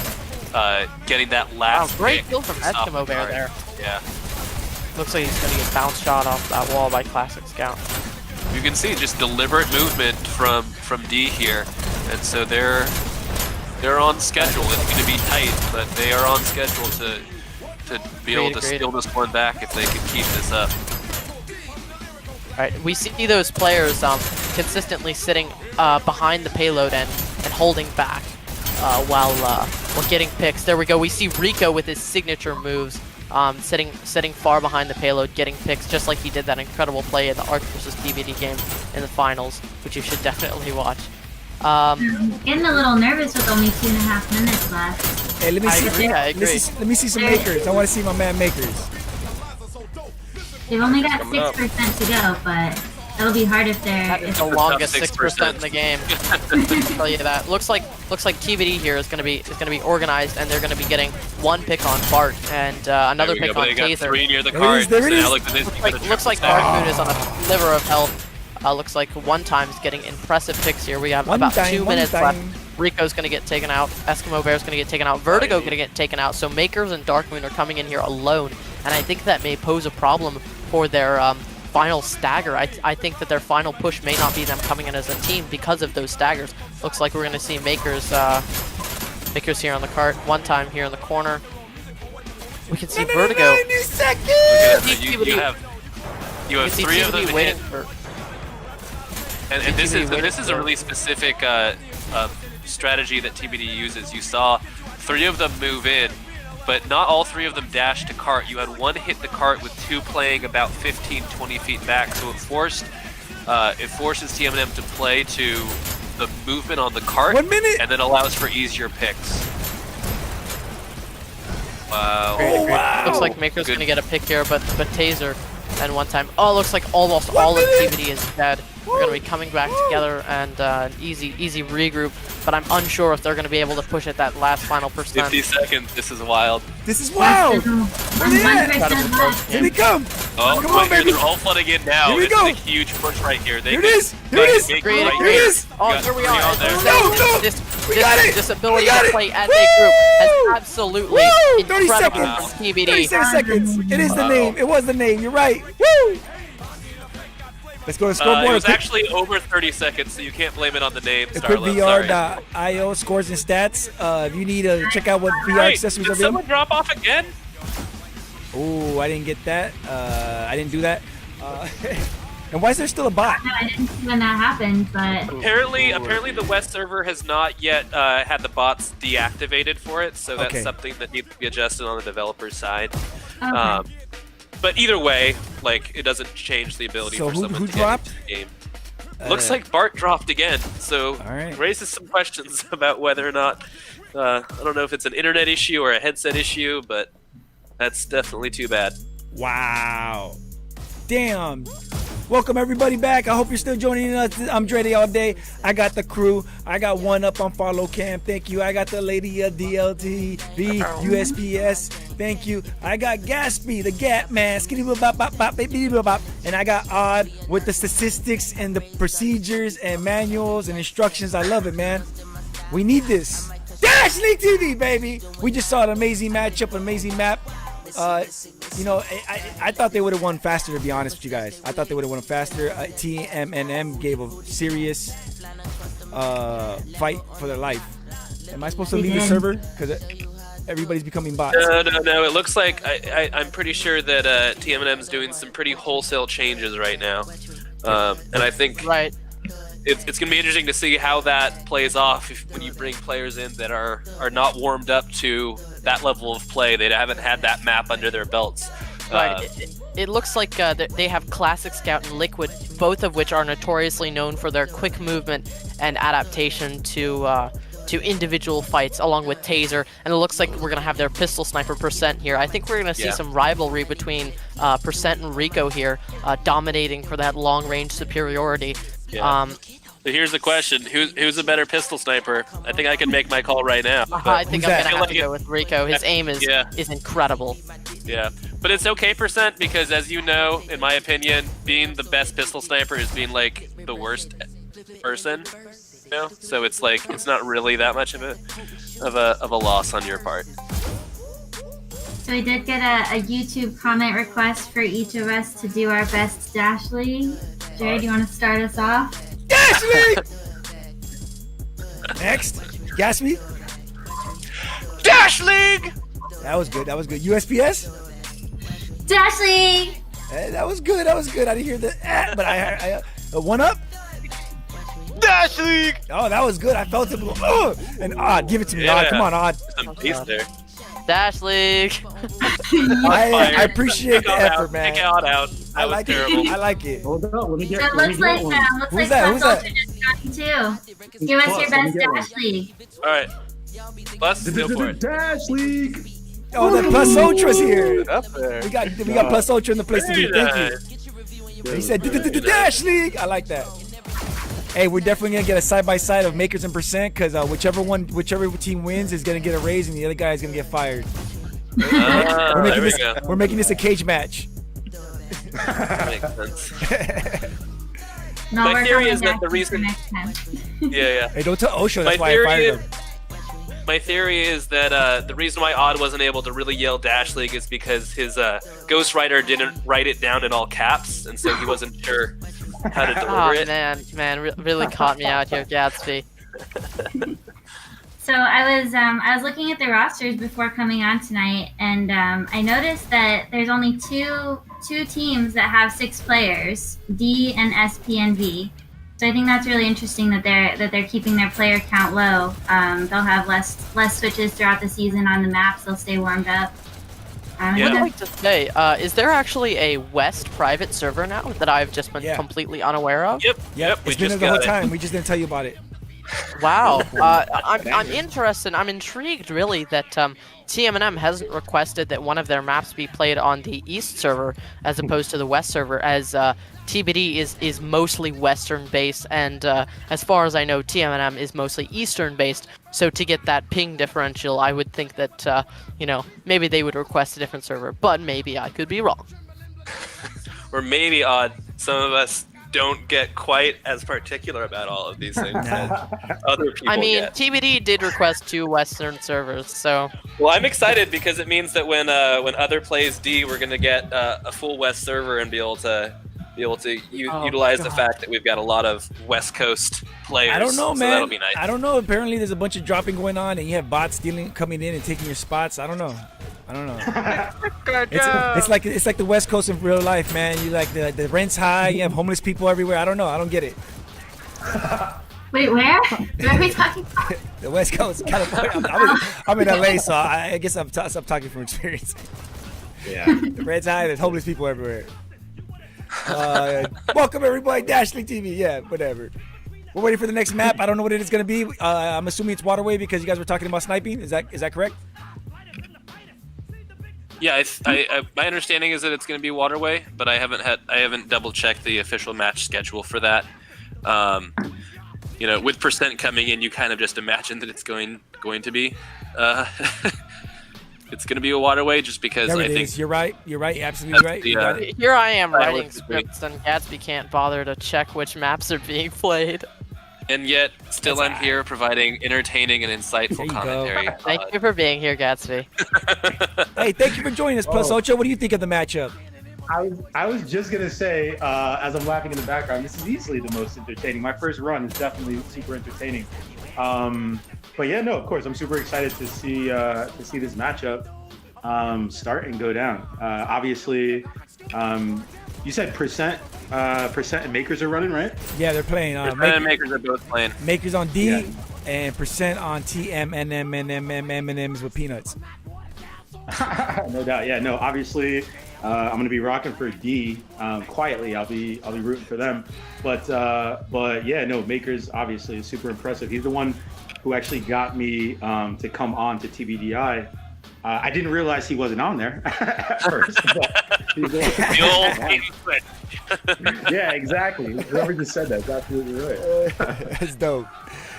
getting that last. Wow, great pick kill from to stop Eskimo the Bear guard. there. Yeah, Looks like he's going to get bounce shot off that wall by Classic Scout. you can see just deliberate movement from D here, and so they're on schedule. It's going to be tight, but they are on schedule to be able to Agreed. steal this one back if they can keep this up. Alright, we see those players consistently sitting behind the payload and holding back while getting picks. There we go. We see Rico with his signature moves, sitting far behind the payload, getting picks, just like he did that incredible play in the Arc vs TBD game in the finals, which you should definitely watch. Getting a little nervous with only 2.5 minutes left. Hey, let me I see. agree. Let me see some makers. I want to see my man makers. They've only got Coming up. 6% to go, but it'll be hard if they're. That is If the longest 6%. 6% in the game. I'll tell you that. Looks like TBD here is gonna be organized, and they're gonna be getting one pick on Bart and another There we pick go, on but they got Taser. 3 near the There it card. is, there it so now is. look at this, Looks like Dark Moon is on a sliver of health. Looks like One Time's getting impressive picks here. We have about 2 minutes left. Rico's gonna get taken out. Eskimo Bear's gonna get taken out. Vertigo gonna get taken out. So Makers and Dark Moon are coming in here alone, and I think that may pose a problem for their final stagger. I think that their final push may not be them coming in as a team because of those staggers. Looks like we're gonna see Makers here on the cart. One Time here in the corner. We can see Vertigo. 90 seconds! You have 3 of them waiting hit. for. And this is a really specific strategy that TBD uses. You saw 3 of them move in, but not all 3 of them dash to cart. You had 1 hit the cart with 2 playing about 15-20 feet back, so it forces Tmnm to play to the movement on the cart, 1 minute. and then allows for easier picks. Wow. Oh, wow. Looks like Maker's Good. gonna get a pick here, but Taser and One Time. Oh, looks like almost all of TBD is dead. We're gonna be coming back together and an easy regroup, but I'm unsure if they're gonna be able to push at that last final percent. 50 seconds. This is wild. This is wild. Where they at? 100% left. Here we come. Oh, Come on, here baby. they're all flooding in now. Here we This go. is a huge push right here. They Here it could- is. Here it is. Make Great, right Here it is. Oh, You got here we 3 are. on there. No. We got it. This ability We got to it. play as Woo. a group has absolutely Woo. 30 incredible seconds. from TBD. 37 seconds. It is the name. It was the name. You're right. Woo! Let's go to It scoreboard. was actually over 30 seconds, so you can't blame it on the name. Starlet, sorry. EquipVR.io scores and stats. If you need to check out what VR Right, accessories did are available. someone drop off again? Oh, I didn't get that. I didn't do that. And why is there still a bot? No, I didn't see when that happened, but Apparently the West server has not yet had the bots deactivated for it, so that's Okay. something that needs to be adjusted on the developer's side. okay. But either way, like, it doesn't change the ability So for who someone to dropped? get into the game. Looks like Bart dropped again, so All right. raises some questions about whether or not, I don't know if it's an internet issue or a headset issue, but that's definitely too bad. Wow. Damn. Welcome everybody back. I hope you're still joining us. I'm Dre all day. I got the crew. I got One Up on follow cam. Thank you. I got the lady of DLTV, USPS. Thank you. I got Gatsby, the Gap Man. Skitty bop bop bop baby bop. And I got Odd with the statistics and the procedures and manuals and instructions. I love it, man. We need this. Dash League TV, baby. We just saw an amazing matchup, an amazing map. I thought they would have won faster, to be honest with you guys. I thought they would have won faster. Tmnm gave a serious fight for their life. Am I supposed to leave the server? Because everybody's becoming bots. No. It looks like I'm pretty sure that TMNM's doing some pretty wholesale changes right now, and I think Right. it's going to be interesting to see how that plays off when you bring players in that are not warmed up to that level of play. They haven't had that map under their belts. Right. It looks like they have Classic Scout and Liquid, both of which are notoriously known for their quick movement and adaptation to individual fights, along with Taser. And it looks like we're gonna have their Pistol Sniper Percent here. I think we're gonna see some rivalry between Percent and Rico here, dominating for that long-range superiority. Yeah. So here's the question: Who's a better pistol sniper? I think I can make my call right now. I think I'm that? gonna have to go with Rico. His aim is incredible. Yeah, but it's okay, Percent, because as you know, in my opinion, being the best pistol sniper is being like the worst person. You know, so it's like it's not really that much of a loss on your part. So we did get a YouTube comment request for each of us to do our best Dash League. Jared, do you want to start us off? Dash League! Next. Gatsby. Dash League! That was good. USPS? Dash League! That was good. I didn't hear the but I One Up? Dash League! Oh, that was good. I felt it. And Odd, give it to me, Odd. Come on, Odd. Some peace there. Dash League. I appreciate the effort, Take man. Odd out. I That was like terrible. it. I like it. Hold up, let me get, So it let me looks get like one. Who's that? Who's that? just got too. Give us your Plus, let me best get one. Dash League. All right, let's go for it. Dash League. Oh, the Plus Ultra's here. Up there. We got Plus Ultra in the place to be. Very Thank you. He said Dash League. I like that. Hey, we're definitely gonna get a side-by-side of Makers and Percent because whichever team wins is gonna get a raise and the other guy is gonna get fired. We're making this a cage match. Makes sense. No, My we're theory going is that back the to reason- next time. Yeah. Hey, don't tell Osho that's My why I theory fired is- him. My theory is that the reason why Odd wasn't able to really yell Dash League is because his ghostwriter didn't write it down in all caps, and so he wasn't sure how to deliver Oh it. man, really caught me out here, Gatsby. So I was looking at the rosters before coming on tonight, and I noticed that there's only two teams that have 6 players, D and SP and V. So I think that's really interesting that they're keeping their player count low. They'll have less switches throughout the season on the maps. They'll stay warmed up. Yeah. I'd like to say, is there actually a West private server now that I've just been Yeah. completely unaware of? Yep. We It's been just there the whole got it. time. We just didn't tell you about it. Wow. I'm interested. I'm intrigued, really, that Tmnm hasn't requested that one of their maps be played on the East server as opposed to the West server, as TBD is mostly Western based, and as far as I know, Tmnm is mostly Eastern based. So to get that ping differential, I would think that maybe they would request a different server, but maybe I could be wrong. Or maybe Odd. Some of us don't get quite as particular about all of these things as other people I mean, get. TBD did request 2 Western servers, so Well, I'm excited because it means that when Other plays D, we're gonna get a full West server and be able to utilize the fact that we've got a lot of West Coast players. I don't know, so man. that'll be nice. I don't know. Apparently, there's a bunch of dropping going on, and you have bots coming in and taking your spots. I don't know. It's like the West Coast in real life, man. You like the rent's high. You have homeless people everywhere. I don't know. I don't get it. Wait, where? Where are we talking about? The West Coast, California. I'm in LA, so I guess I'm talking from experience. Yeah. The rent's high. There's homeless people everywhere. Welcome everybody, Dltv. Yeah, whatever. We're waiting for the next map. I don't know what it is going to be. I'm assuming it's Waterway because you guys were talking about sniping. Is that correct? Yeah, my understanding is that it's going to be Waterway, but I haven't double checked the official match schedule for that. With Percent coming in, you kind of just imagine that it's going to be. It's going to be a Waterway just because There I it think is. You're right. You're absolutely right. You got it. here I am I writing would agree. scripts, and Gatsby can't bother to check which maps are being played. And yet, still I'm here providing entertaining and There insightful you go. commentary. Thank you for being here, Gatsby. Hey, thank you for joining us, Plus Ultra. What do you think of the matchup? I was just gonna say, as I'm laughing in the background, this is easily the most entertaining. My first run is definitely super entertaining. But yeah, no, of course, I'm super excited to see this matchup start and go down. Obviously, you said Percent and Makers are running, right? Yeah, they're playing. Percent and Makers are both playing. Makers on D Yeah. and Percent on Tmnm and M&Ms with peanuts. No doubt. Yeah, no. Obviously, I'm gonna be rocking for D. Quietly, I'll be rooting for them. But yeah, no. Makers obviously is super impressive. He's the one who actually got me to come on to TBDI. I didn't realize he wasn't on there at first. But The old team switch. yeah, exactly. Whoever just said that is absolutely right. That's dope.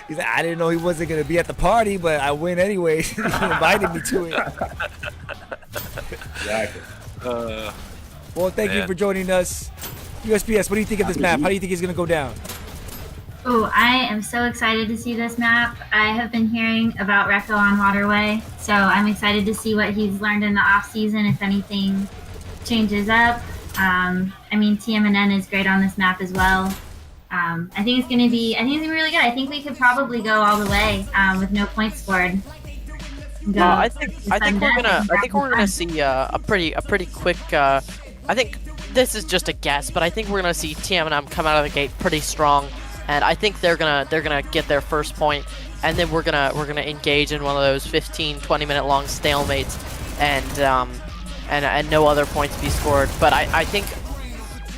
He's like, I didn't know he wasn't gonna be at the party, but I went anyway. He invited me to it. Exactly. Well, thank you Man. for joining us. USPS, what do you think of this map? How do you think it's gonna go down? Oh, I am so excited to see this map. I have been hearing about Recco on Waterway, so I'm excited to see what he's learned in the off season, if anything changes up. TMnm is great on this map as well. I think it's gonna be really good. I think we could probably go all the way with no points scored. I think we're gonna see a pretty quick. I think this is just a guess, but I think we're gonna see Tmnm come out of the gate pretty strong, and I think they're gonna get their first point, and then we're gonna engage in one of those 15-20 minute long stalemates, and no other points be scored. But I think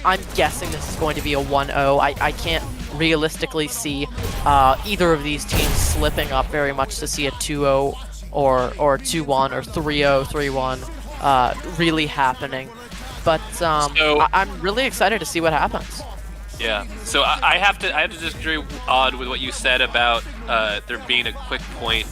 I'm guessing this is going to be a 1-0. I can't realistically see either of these teams slipping up very much to see a 2-0 or 2-1 or 3-0, 3-1 really happening. But I'm really excited to see what happens. Yeah. So I have to disagree with what you said about there being a quick point.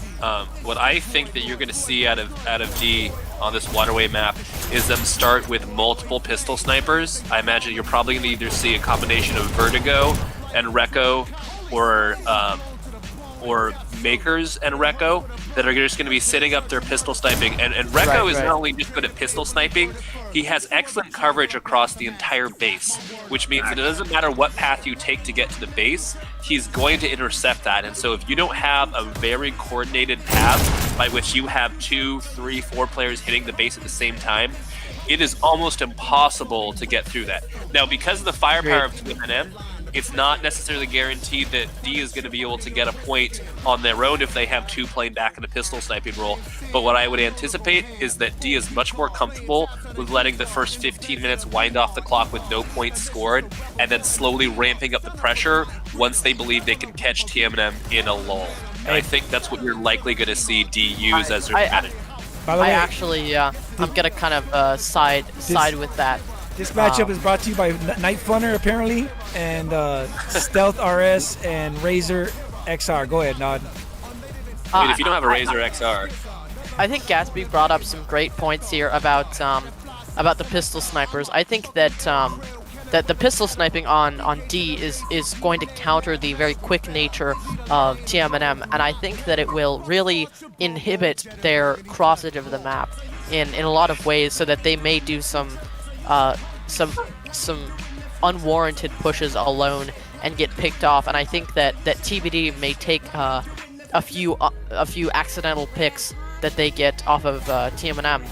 What I think that you're going to see out of D on this waterway map is them start with multiple pistol snipers. I imagine you're probably going to either see a combination of Vertigo and Rekko, or Makers and Rekko that are just going to be sitting up there pistol sniping. And Rekko is not only just good at pistol sniping, he has excellent coverage across the entire base, which means that it doesn't matter what path you take to get to the base, he's going to intercept that. And so if you don't have a very coordinated path by which you have 2, 3, 4 players hitting the base at the same time, it is almost impossible to get through that. Now, because of the firepower of Tmnm, it's not necessarily guaranteed that D is going to be able to get a point on their own if they have 2 playing back in a pistol sniping role. But what I would anticipate is that D is much more comfortable with letting the first 15 minutes wind off the clock with no points scored, and then slowly ramping up the pressure once they believe they can catch Tmnm in a lull. And I think that's what you're likely going to see D use as their strategy. I actually, I'm gonna kind of side with that. This matchup is brought to you by Night Funner, apparently, and Stealth RS and Razor XR. Go ahead, Nod. If you don't have a Razor XR. I think Gatsby brought up some great points here about the pistol snipers. I think that that the pistol sniping on D is going to counter the very quick nature of Tmnm, and I think that it will really inhibit their crossage of the map in a lot of ways, so that they may do some unwarranted pushes alone and get picked off. And I think that TBD may take a few accidental picks that they get off of Tmnm,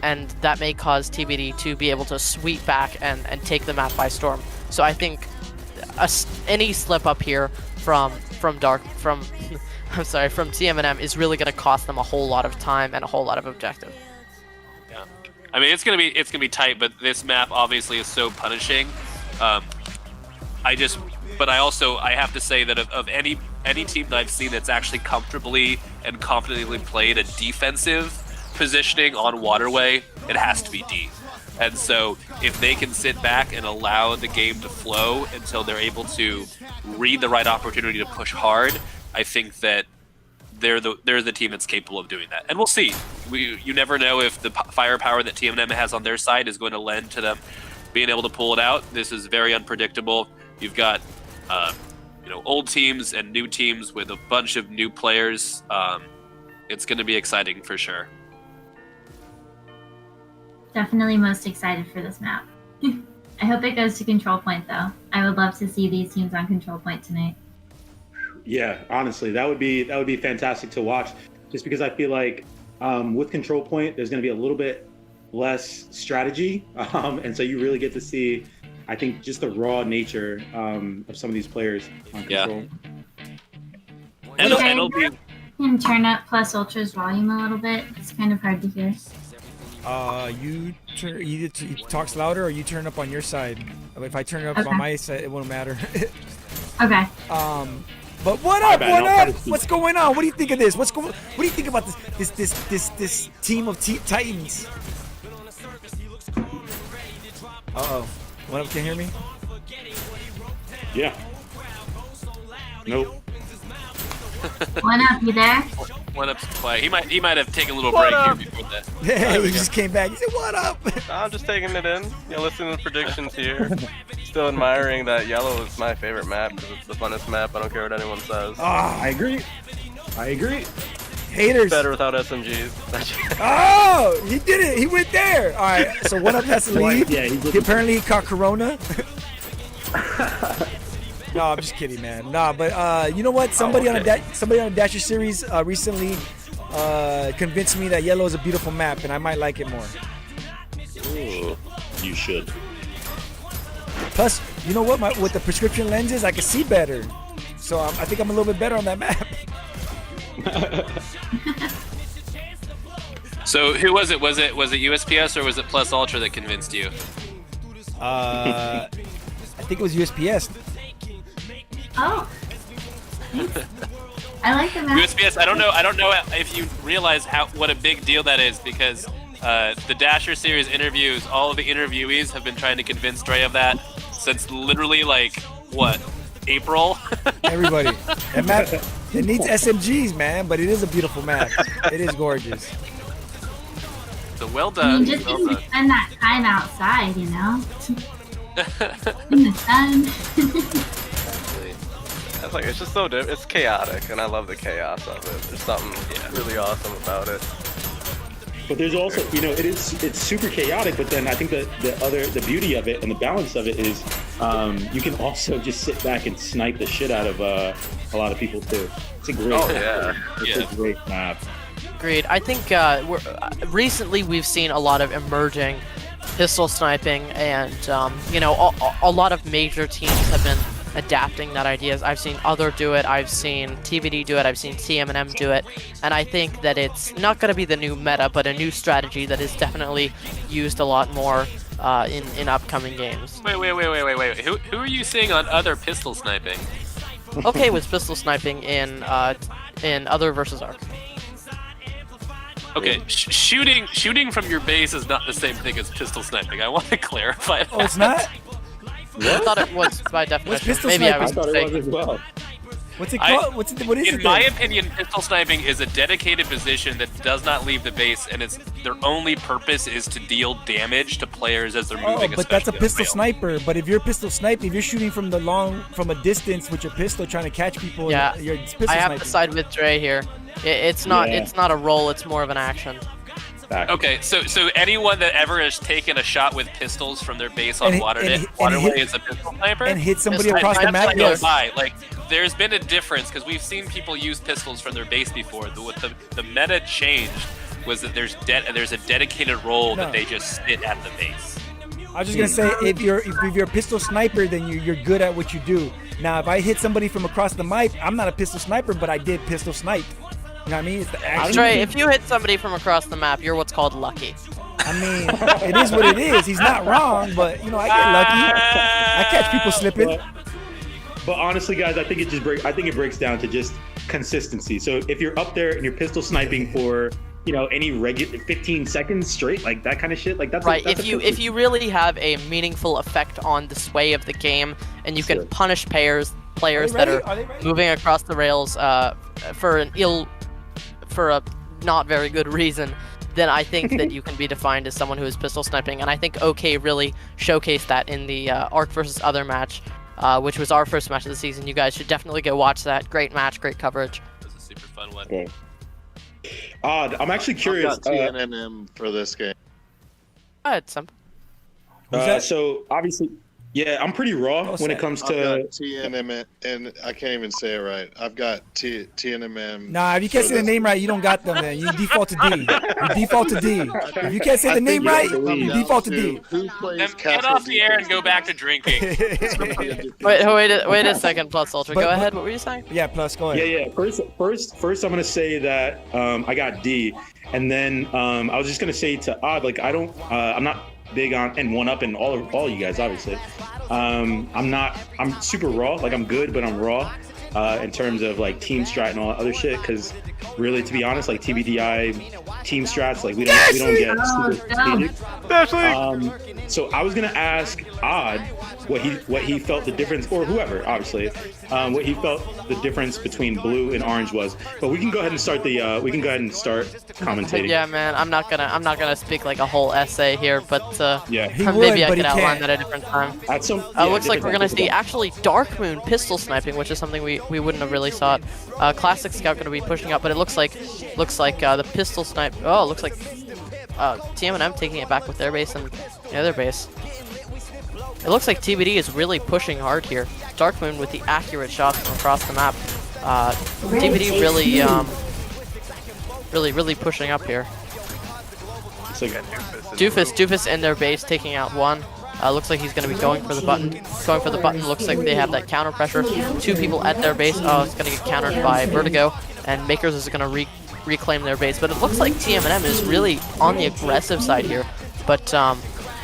and that may cause TBD to be able to sweep back and take the map by storm. So I think any slip up here from Tmnm is really going to cost them a whole lot of time and a whole lot of objective. I mean, it's gonna be tight, but this map obviously is so punishing. But I have to say that of any team that I've seen that's actually comfortably and confidently played a defensive positioning on Waterway, it has to be D. And so if they can sit back and allow the game to flow until they're able to read the right opportunity to push hard, I think that they're the team that's capable of doing that. And we'll see. You never know if the firepower that Tmnm has on their side is going to lend to them being able to pull it out. This is very unpredictable. You've got old teams and new teams with a bunch of new players. It's going to be exciting for sure. Definitely most excited for this map. I hope it goes to control point, though. I would love to see these teams on control point tonight. Yeah, honestly, that would be fantastic to watch. Just because I feel like with control point, there's going to be a little bit less strategy, and so you really get to see, I think, just the raw nature of some of these players on control. And can turn up Plus Ultra's volume a little bit. It's kind of hard to hear. You either talks louder or you turn up on your side. If I turn it up on my side, it won't matter. Okay. But what up? What up? What's going on? What do you think of this? What do you think about this team of Titans? Uh-oh. What up? Can you hear me? Yeah. Nope. One up, you there? One up's quiet. He might have taken a little break here before that. Yeah, he just came back. He said, "What up?" I'm just taking it in. Listening to the predictions here. Still admiring that yellow is my favorite map because it's the funnest map. I don't care what anyone says. I agree. Haters. Better without SMGs. Oh, he did it. He went there. All right. So one up has to leave. Yeah, Apparently he caught Corona. No, I'm just kidding, man. Nah, but you know what? Somebody on a Dasher series recently convinced me that yellow is a beautiful map, and I might like it more. Ooh, you should. Plus, you know what? With the prescription lenses, I can see better. So I think I'm a little bit better on that map. So who was it? Was it USPS or was it Plus Ultra that convinced you? I think it was USPS. Oh. I like the map. USPS, I don't know if you realize what a big deal that is, because the Dasher series interviews, all of the interviewees have been trying to convince Dre of that since literally like what, April? Everybody, that map, it needs SMGs, man, but it is a beautiful map. It is gorgeous. So well I done. mean, just well getting to done. spend that time outside, you know? In the sun. It's like, it's just so different. It's chaotic, and I love the chaos of it. There's something really awesome about it. But there's also, it's super chaotic. But then I think the beauty of it and the balance of it is, you can also just sit back and snipe the shit out of a lot of people too. It's a great. Oh yeah, it's a great map. Agreed. I think recently we've seen a lot of emerging pistol sniping, and a lot of major teams have been adapting that ideas. I've seen Other do it, I've seen TVD do it, I've seen Tmnm do it, and I think that it's not going to be the new meta, but a new strategy that is definitely used a lot more in upcoming games. Wait. Who are you seeing on Other pistol sniping? Okay, with pistol sniping in Other versus Arc. Okay, shooting from your base is not the same thing as pistol sniping. I want to clarify that. Oh, it's not? I thought it was by definition. pistol Maybe I sniping? was I thought it was mistaken. as well. What's it called? What is In it my then? opinion, pistol sniping is a dedicated position that does not leave the base, and their only purpose is to deal damage to players as they're moving. Oh, but that's a especially on pistol rail. sniper. But if you're pistol sniping, if you're shooting from a distance with your pistol trying to catch people, Yeah, you're pistol I have sniping. to side with Dre here. It's not a role, it's more of an action. Okay, so anyone that ever has taken a shot with pistols from their base on And Waterway is a pistol sniper? and hit somebody That's across the map, what I go yes. by. Like, there's been a difference, because we've seen people use pistols from their base before. The meta changed was that there's a dedicated role that they just sit at the base. I was just gonna say, if you're a pistol sniper, then you're good at what you do. Now, if I hit somebody from across the map, I'm not a pistol sniper, but I did pistol snipe. You know what I mean? It's the action. Dre, if you hit somebody from across the map, you're what's called lucky. I mean, it is what it is. He's not wrong, but I get lucky. I catch people slipping. But honestly, guys, I think it breaks down to just consistency. So if you're up there and you're pistol sniping for any regular 15 seconds straight, like that kind of shit, like that's right. that's If you really have a meaningful effect on the sway of the game, and you can punish players that are moving across the rails for a not very good reason, then I think that you can be defined as someone who is pistol sniping. And I think OK really showcased that in the Arc versus Other match, which was our first match of the season. You guys should definitely go watch that. Great match, great coverage. It was a super fun one. Okay. I'm actually curious. I've got Tmnm for this game. Go ahead, Simp. So obviously, yeah, I'm pretty raw when it comes I've to got Tnm, and I can't even say it right. I've got Tnm. Nah, if you can't say the name right, you don't got them. Then you default to D. You default to D. If you can't say the name right, you default to D. Who plays Then get off the air and go back to drinking. Wait a second, Plus Ultra. Go ahead. What were you saying? Yeah, Plus, go ahead. Yeah. First, I'm gonna say that I got D, and then I was just gonna say to Odd, like I'm not big on and one up in all you guys, obviously. I'm super raw, like I'm good, but I'm raw in terms of like team strat and all that other shit, because really, to be honest, like TBDI team strats, like we don't get super strategic. So I was gonna ask Odd what he felt the difference, or whoever, obviously, what he felt the difference between blue and orange was. But we can go ahead and start commentating. Yeah, man. I'm not gonna speak like a whole essay here, but would, maybe I but could he outline can't. that at a different time. different Looks like we're gonna time. see actually Dark Moon pistol sniping, which is something we wouldn't have really thought. Classic Scout gonna be pushing up, but it looks like the pistol snipe. Oh, it looks like Tmnm taking it back with their base and the other base. It looks like TBD is really pushing hard here. Dark Moon with the accurate shots from across the map. TBD really pushing up here. Doofus in their base taking out one. Looks like he's going to be going for the button. Looks like they have that counter pressure. Two people at their base. Oh, it's going to get countered by Vertigo. And Makers is going to reclaim their base. But it looks like Tmnm is really on the aggressive side here. But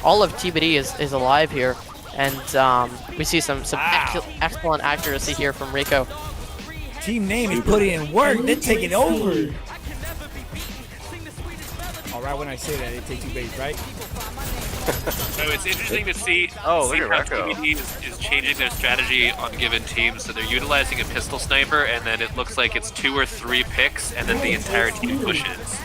all of TBD is alive here. And we see some excellent accuracy here from Rico. Team Name is putting in work. They're taking over. All right, when I say that, they take 2 base, right? So it's interesting to see, Oh, see look how at Rekko. TBD is changing their strategy on given teams. So they're utilizing a pistol sniper, and then it looks like it's 2 or 3 picks, and then the entire team pushes.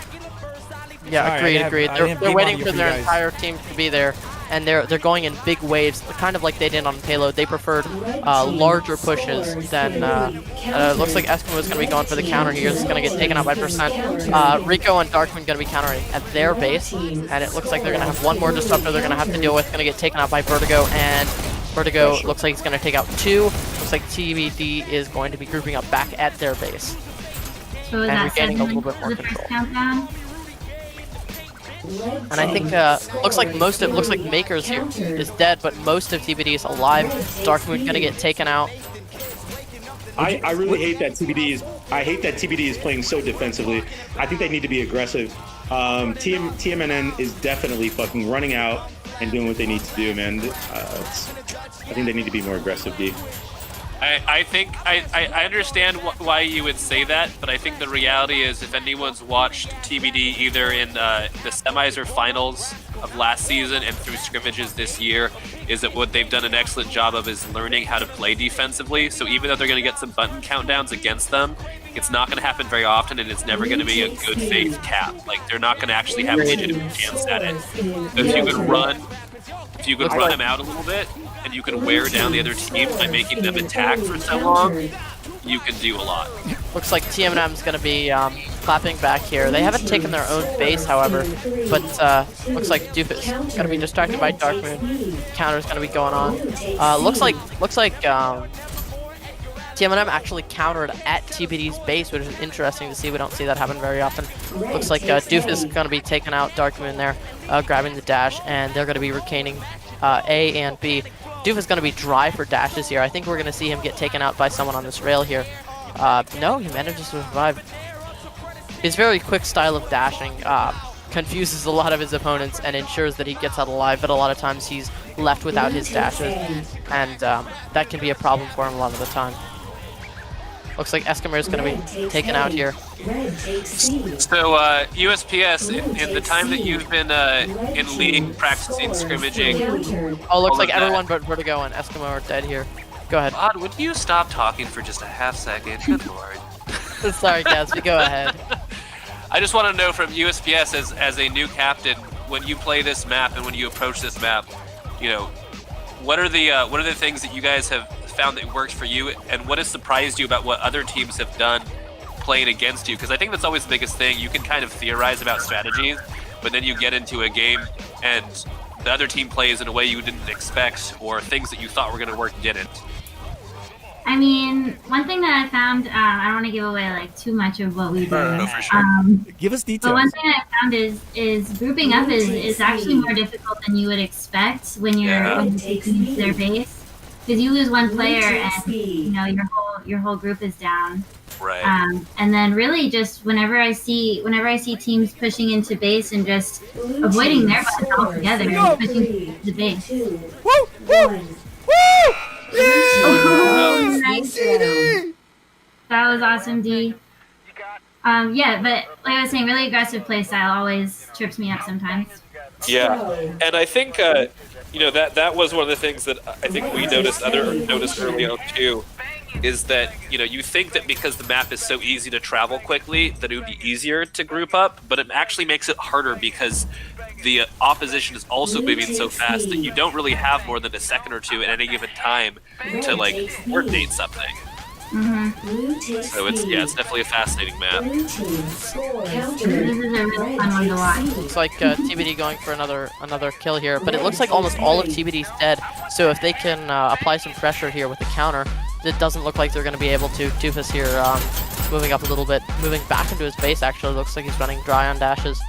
Yeah, Sorry, agreed. I didn't They're beam waiting audio for for their you guys. entire team to be there, and they're going in big waves, kind of like they did on Payload. They preferred larger pushes than. Looks like Eskimo is going to be going for the counter here. It's going to get taken out by Percent. Rico and Darkman going to be countering at their base, and it looks like they're going to have one more disruptor they're going to have to deal with. Going to get taken out by Vertigo, and Vertigo looks like he's going to take out 2. Looks like TBD is going to be grouping up back at their base. So is And that regaining a little 7 bit more for the first control. countdown? And I think looks like Makers here is dead, but most of TBD is alive. Darkmoon gonna get taken out. I really hate that TBD is playing so defensively. I think they need to be aggressive. Tmnm is definitely fucking running out and doing what they need to do, man. I think they need to be more aggressive, D. I think I understand why you would say that, but I think the reality is if anyone's watched TBD either in the semis or finals of last season and through scrimmages this year, is that what they've done an excellent job of is learning how to play defensively. So even though they're going to get some button countdowns against them, it's not going to happen very often, and it's never going to be a good faith cap. Like, they're not going to actually have a legitimate chance at it. So if you could run them out a little bit, and you can wear down the other team by making them attack for so long, you can do a lot. Looks like Tmnm's going to be clapping back here. They haven't taken their own base, however, but looks like Doofus is going to be distracted by Darkmoon. Counter's going to be going on. Looks like Tmnm actually countered at TBD's base, which is interesting to see. We don't see that happen very often. Looks like Doofus is going to be taking out Darkmoon there, grabbing the dash, and they're going to be retaining A and B. Doof is going to be dry for dashes here. I think we're going to see him get taken out by someone on this rail here. No, he manages to survive. His very quick style of dashing confuses a lot of his opponents and ensures that he gets out alive, but a lot of times he's left without his dashes, and that can be a problem for him a lot of the time. Looks like Eskimo is going to be taken out here. So, USPS, in the time that you've been in league practicing scrimmaging... Oh, looks like everyone but Vertigo and Eskimo are dead here. Go ahead. Odd, would you stop talking for just a half second? Good lord. Sorry, Gatsby, go ahead. I just want to know from USPS, as a new captain, when you play this map and when you approach this map, you know, what are the things that you guys have found that works for you, and what has surprised you about what other teams have done playing against you? Because I think that's always the biggest thing. You can kind of theorize about strategies, but then you get into a game and the other team plays in a way you didn't expect, or things that you thought were going to work didn't. I mean, one thing that I found, I don't want to give away like too much of what we do. No, for sure. Give us details. But one thing I found is grouping up is actually more difficult than you would expect when you're taking their base. Because you lose one player and you know your whole group is down. Right. And then really just whenever I see teams pushing into base and just avoiding their button altogether and pushing to the base. Woo! Woo! Woo! Oh, nice. That was awesome, D. Yeah, but like I was saying, really aggressive play style always trips me up sometimes. Yeah, and I think you know that was one of the things that I think we noticed early on too, is that you think that because the map is so easy to travel quickly that it would be easier to group up, but it actually makes it harder because the opposition is also moving so fast that you don't really have more than a second or two at any given time to like coordinate something. So it's definitely a fascinating map. This is a really fun one to watch. Looks like TBD going for another kill here, but it looks like almost all of TBD's dead. So if they can apply some pressure here with the counter, it doesn't look like they're going to be able to. Doofus here moving up a little bit, moving back into his base. Actually, looks like he's running dry on dashes.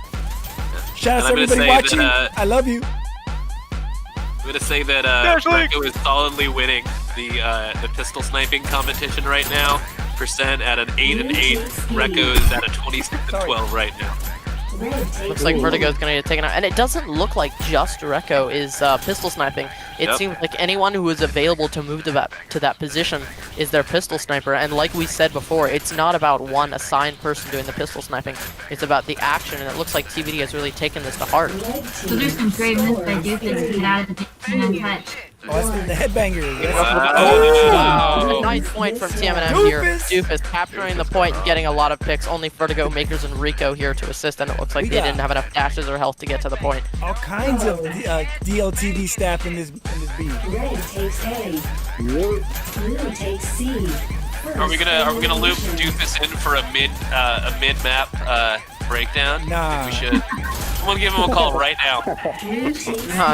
Shout out to everybody watching. I love you. I'm going to say that Rico is solidly winning the pistol sniping competition right now. Percent at an 8-8. Rekko is at a 26-12 right now. Looks like Vertigo is going to get taken out, and it doesn't look like just Rekko is pistol sniping. it seems like anyone who is available to move to that position is their pistol sniper. And like we said before, it's not about one assigned person doing the pistol sniping. It's about the action, and it looks like TBD has really taken this to heart. So there's some great moves by Doofus to get out of the Tmnm touch. Oh, that's the headbanger. Oh, nice point from Tmnm here. Doofus capturing the point and getting a lot of picks. Only Vertigo, Makers, and Rico here to assist, and it looks like they didn't have enough dashes or health to get to the point. All kinds of Dltv staff in this B. Red takes A. Blue takes C. Are we gonna loop Doofus in for a mid map breakdown? Nah. I think we should. I'm gonna give him a call right now.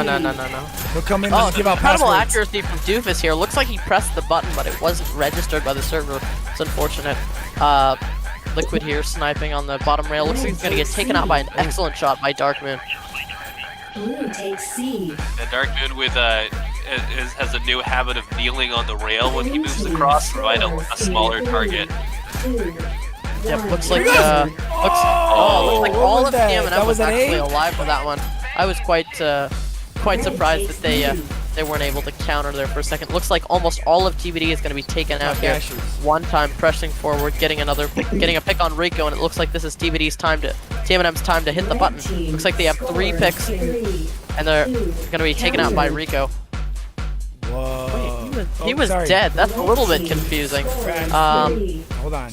No. He'll come in and give out incredible passwords. accuracy from Doofus here. Looks like he pressed the button, but it wasn't registered by the server. It's unfortunate. Liquid here sniping on the bottom rail. Looks like he's gonna get taken out by an excellent shot by Dark Moon. Blue takes C. Dark Moon with has a new habit of kneeling on the rail when he moves across to find a smaller target. Yep, looks like looks like all of Tmnm was actually A? alive for that one. I was quite surprised that they weren't able to counter there for a second. Looks like almost all of TBD is going to be taken out here. One time pressing forward, getting a pick on Rico, and it looks like this is TMNM's time to hit the button. Looks like they have 3 picks, and they're going to be taken out by Rico. Whoa. Wait, he was dead. That's a little bit confusing. Hold on.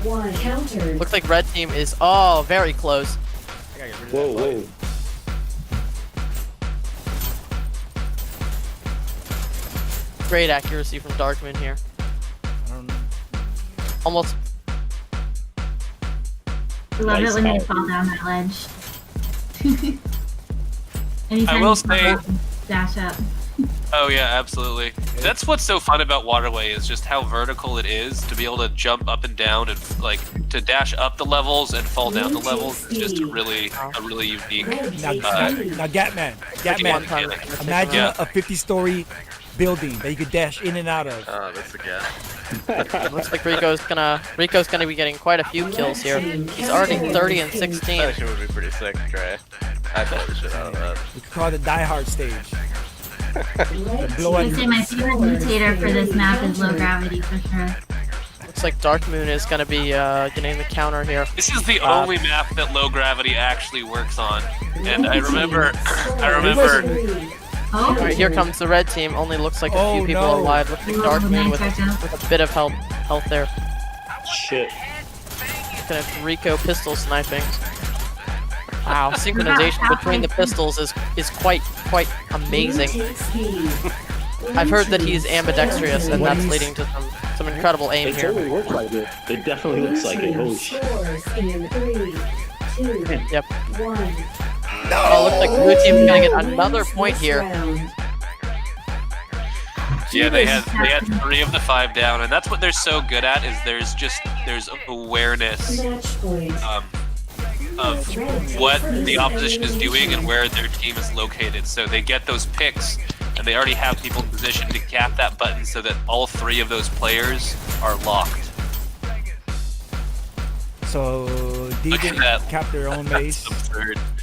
1 counter. Looks like red team is very close. Whoa. Great accuracy from Darkmoon here. Almost. I love it when they fall down that ledge. Anytime I will you say. fall, dash up. Oh yeah, absolutely. That's what's so fun about Waterway is just how vertical it is to be able to jump up and down and like to dash up the levels and fall down the levels. It's just a really unique. Now Gatman, imagine a 50-story building that you could dash in and out of. Oh, that's a guess. Looks like Rico's gonna be getting quite a few kills here. He's already 30 and 16. That actually would be pretty sick, Trey. I play the shit out of that. We could call it the Die Hard stage. I say my favorite mutator for this map is low gravity for sure. Looks like Dark Moon is gonna be getting the counter here. This is the only map that low gravity actually works on, and I remember. Alright, here comes the red team. Only looks like a few people alive. Looks like Dark Moon with a bit of health there. Shit. Looking at Rico pistol sniping. Wow, synchronization between the pistols is quite amazing. I've heard that he's ambidextrous, and that's leading to some incredible aim here. It totally looks like it. It definitely looks like it. Holy shit. Yep. Oh, looks like blue team's gonna get another point here. Yeah, they had 3 of the 5 down, and that's what they're so good at. Is there's awareness of what the opposition is doing and where their team is located. So they get those picks, and they already have people in position to cap that button so that all 3 of those players are locked. So D didn't cap their own base.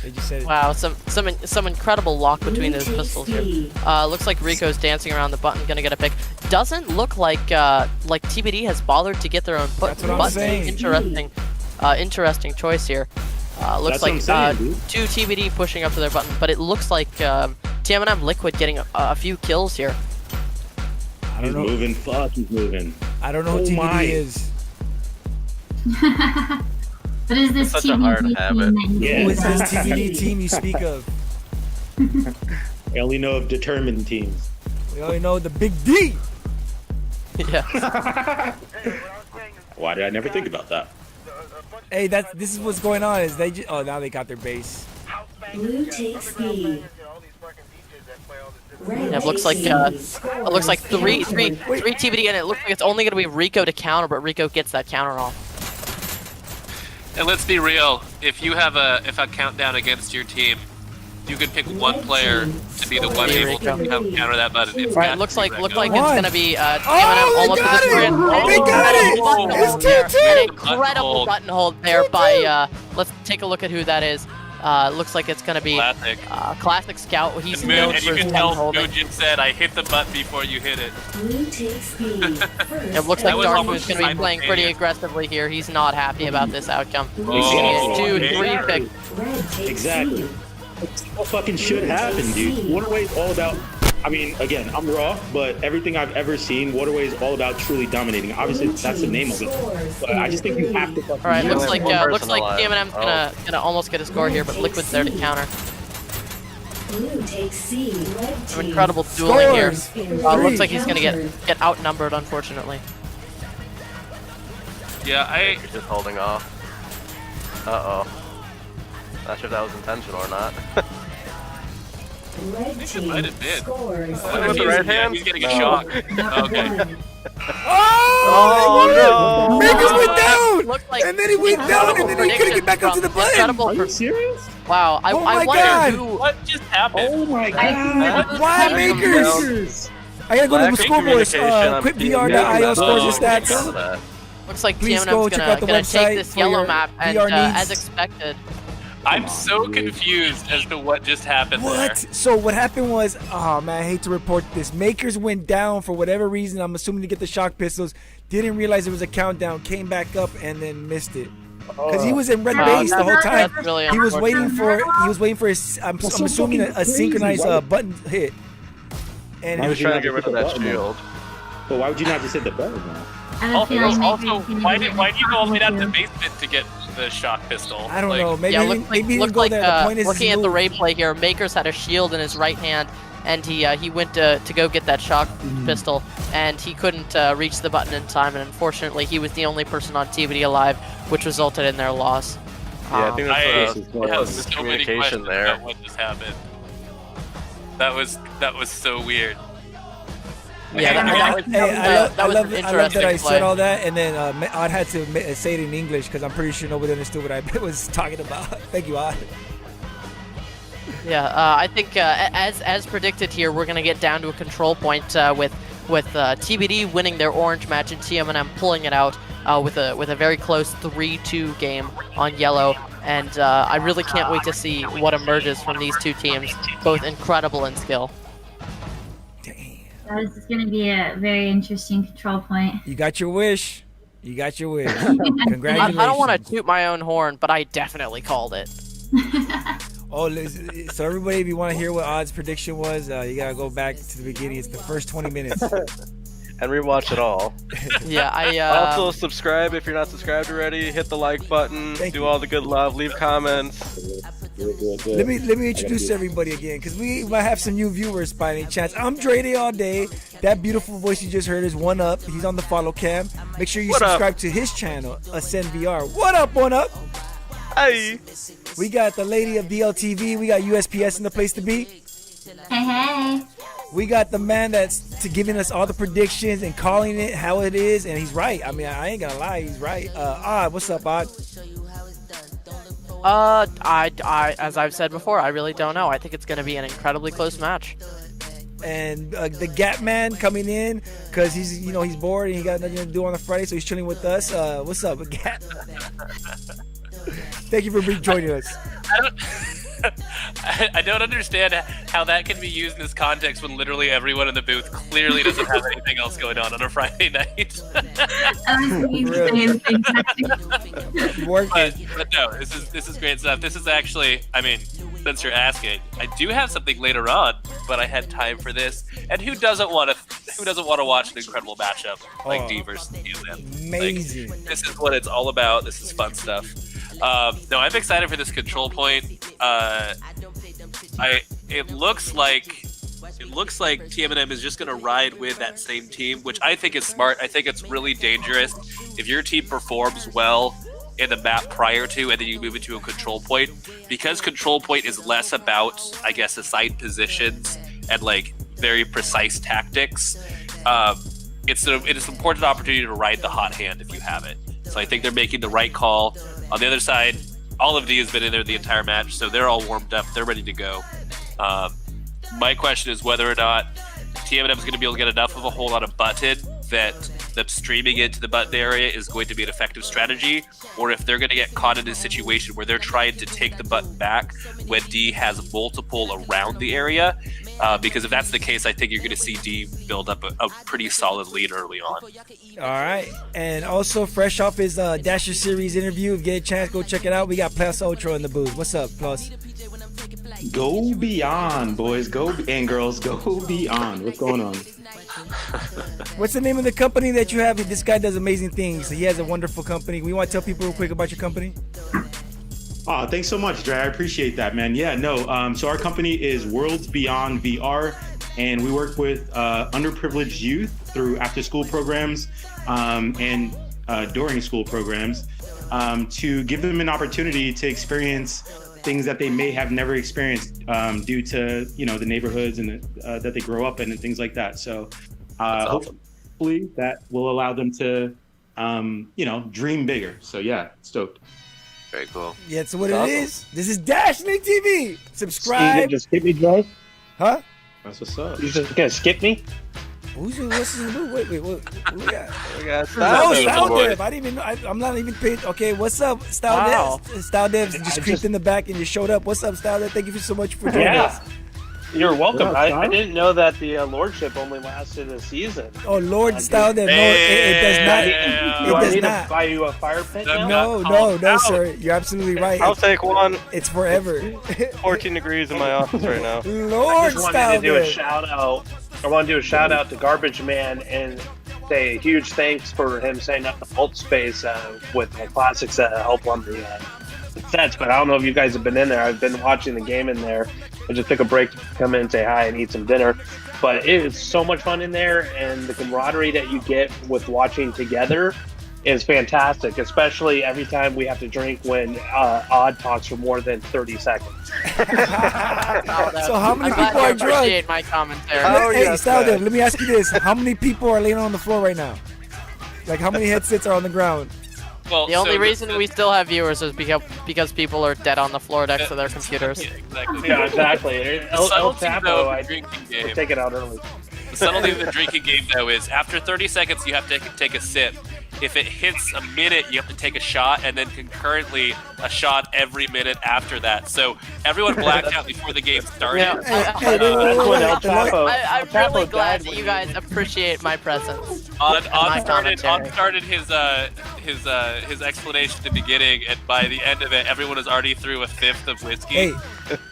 They just said wow, some incredible lock between those pistols here. Looks like Rico's dancing around the button, gonna get a pick. Doesn't look like TBD has bothered to get their own button. Interesting choice here. Looks like 2 TBD pushing up to their button, but it looks like Tmnm Liquid getting a few kills here. He's moving. Fuck, he's moving. I don't know who TBD is. What is this TBD team that you Who is this TBD team you speak of? I only know of determined teams. We only know the Big D. Yeah. Why did I never think about that? Hey, this is what's going on. Is they now they got their base. Blue takes B. Yeah, it looks like 3 TBD, and it looks like it's only gonna be Rico to counter, but Rico gets that counter off. And let's be real, if you have a countdown against your team, you can pick one player to be the one able to counter that button. It's right, looks like it's gonna be Tmnm almost to the sprint. They got it! It's 2-2! An incredible button hold there by let's take a look at who that is. Looks like it's gonna be Classic. Classic Scout. He's And known and for you his can gun tell holding. Gojin said, "I hit the button before you hit it." Blue takes the It looks like That was Dark almost Moon's going to be playing pretty simultaneous. aggressively here. He's not happy about this outcome. Oh, He is 2, okay. 3 pick. red takes Exactly. C. That's what fucking should happen, dude. Waterway is all about. I mean, again, I'm raw, but everything I've ever seen, Waterway is all about truly dominating. Obviously, that's the name of it. But I just think you have to. All right, looks like alive. Tmnm's gonna almost get a score here, but Liquid's there to counter. Blue takes C. Red Some team. incredible dueling here. Scores. Looks like he's gonna get outnumbered, unfortunately. Yeah, He's just holding off. Uh-oh. Not sure if that was intentional or not. Red it team might have been. scores. With the right hand? He's getting a shock. Okay. Oh, Makers went down! Looks like And then he went down, and then he couldn't get back up to the button. Incredible Are you serious? Wow, Oh I my wonder God. who. What just happened? Oh my I god! think Why Makers? Makers? I gotta go to the Lack of school boys. communication on QuickVR.io scores your Because stats. of that. Looks like Please Tmnm's go check out the gonna website take this for yellow your map, and VR needs. as expected. I'm so confused as to what just happened What? there. So what happened was, oh man, I hate to report this. Makers went down for whatever reason. I'm assuming to get the shock pistols. Didn't realize it was a countdown. Came back up and then missed it. Because he was in red base the whole time. That's really He was unfortunate. waiting for his. I'm assuming a synchronized button hit. And Why He would was you trying not to get rid just of hit that the button, shield. But why would you not just hit the button now? I have a Also, feeling why do you go all the way down to the basement to get the shock pistol? I don't Like, know. Maybe Yeah, he looks didn't like, go there. The point is, looking at the move. replay here, Makers had a shield in his right hand, and he went to go get that shock pistol, and he couldn't reach the button in time, and unfortunately, he was the only person on TBD alive, which resulted in their loss. Yeah, I think I that's have a so many miscommunication questions there. about what just happened. That was so weird. Yeah, I love that I interesting said all that, and then Odd had to say it in English because I'm pretty sure nobody understood what I was talking about. Thank you, Odd. Yeah, I think as predicted here, we're gonna get down to a control point with TBD winning their orange match and Tmnm pulling it out with a very close 3-2 game on yellow. And I really can't wait to see what emerges from these two teams, both incredible in skill. This is going to be a very interesting control point. You got your wish. You got your wish. I Congratulations. don't want to toot my own horn, but I definitely called it. Oh, so everybody, if you want to hear what Odd's prediction was, you gotta go back to the beginning. It's the first 20 minutes. And rewatch it all. Yeah, I Also, subscribe if you're not subscribed already. Hit the like button. Do all the good love. Leave comments. Let me introduce everybody again, because we might have some new viewers by any chance. I'm Dre all day. That beautiful voice you just heard is One Up. He's on the follow cam. Make sure you subscribe to his channel, Ascend VR. What up, One Up? Hey. We got the lady of Dltv. We got USPS in the place to be. Hey, hey. We got the man that's giving us all the predictions and calling it how it is, and he's right. I mean, I ain't gonna lie, he's right. Odd, what's up, Odd? I as I've said before, I really don't know. I think it's going to be an incredibly close match. And the Gap Man coming in because he's bored and he got nothing to do on a Friday, so he's chilling with us. What's up, Gap? Thank you for joining us. I don't understand how that can be used in this context when literally everyone in the booth clearly doesn't have anything else going on a Friday night. But no, this is great stuff. This is actually, I mean, since you're asking, I do have something later on, but I had time for this. And who doesn't want to watch an incredible matchup like D versus Tmnm? Amazing. Like, this is what it's all about. This is fun stuff. No, I'm excited for this control point. It looks like Tmnm is just going to ride with that same team, which I think is smart. I think it's really dangerous if your team performs well in the map prior to and then you move into a control point, because control point is less about, I guess, assigned positions and like very precise tactics. It's an important opportunity to ride the hot hand if you have it. So I think they're making the right call. On the other side, all of D has been in there the entire match, so they're all warmed up. They're ready to go. My question is whether or not Tmnm is going to be able to get enough of a hold on a button that them streaming into the button area is going to be an effective strategy, or if they're going to get caught in a situation where they're trying to take the button back when D has multiple around the area. Because if that's the case, I think you're going to see D build up a pretty solid lead early on. All right. And also, fresh off his Dasher Series interview, if you get a chance, go check it out. We got Plus Ultra in the booth. What's up, Plus? Go beyond, boys. And girls. Go beyond. What's going on? What's the name of the company that you have? This guy does amazing things. He has a wonderful company. We want to tell people real quick about your company. Oh, thanks so much, Dre. I appreciate that, man. Yeah, no. So our company is Worlds Beyond VR, and we work with underprivileged youth through after-school programs and during school programs to give them an opportunity to experience things that they may have never experienced due to the neighborhoods and that they grow up in and things like that. So hopefully that will allow them to dream bigger. So yeah, stoked. Very cool. Yeah, so what it is. This is Dltv. Subscribe. You just skip me, Joe? Huh? That's what's up. You just gonna skip me? What's his name? Wait, what we got? Style Dev. I didn't even. I'm not even paid. Okay, what's up, Style Dev? Style Dev just creeped in the back and you showed up. What's up, Style Dev? Thank you so much for joining us. You're welcome. Yeah, I didn't know that the Lordship only lasted a season. Oh, Lord Style Dev. No, it does not. Do I It does need not. to buy you a fire pit now? No, sir. You're absolutely right. I'll take one. It's forever. 14 degrees in my office right now. Lord I just wanted Style to do a Dev. shout out. I want to do a shout out to Garbage Man and say a huge thanks for him setting up the alt space with the classics that help on the sets. But I don't know if you guys have been in there. I've been watching the game in there. I just took a break to come in and say hi and eat some dinner. But it is so much fun in there, and the camaraderie that you get with watching together is fantastic, especially every time we have to drink when Odd talks for more than 30 seconds. So how many I'm glad people you are drunk? appreciate my commentary. Hey, Style Dev, let me ask you this. How many people are laying on the floor right now? Like, how many headsets are on the ground? Well, The only reason we still have viewers is because people are dead on the floor next to their computers. Exactly. Yeah, exactly. El Subtlety, Tapo, though, I of the drinking game. take it out early. The subtlety of the drinking game, though, is after 30 seconds, you have to take a sip. If it hits a minute, you have to take a shot, and then concurrently a shot every minute after that. So everyone blacked out before the game started. Yeah. I'm really glad that you guys appreciate my presence. On My started his explanation at the beginning, and by the end of it, everyone was already through a fifth of whiskey.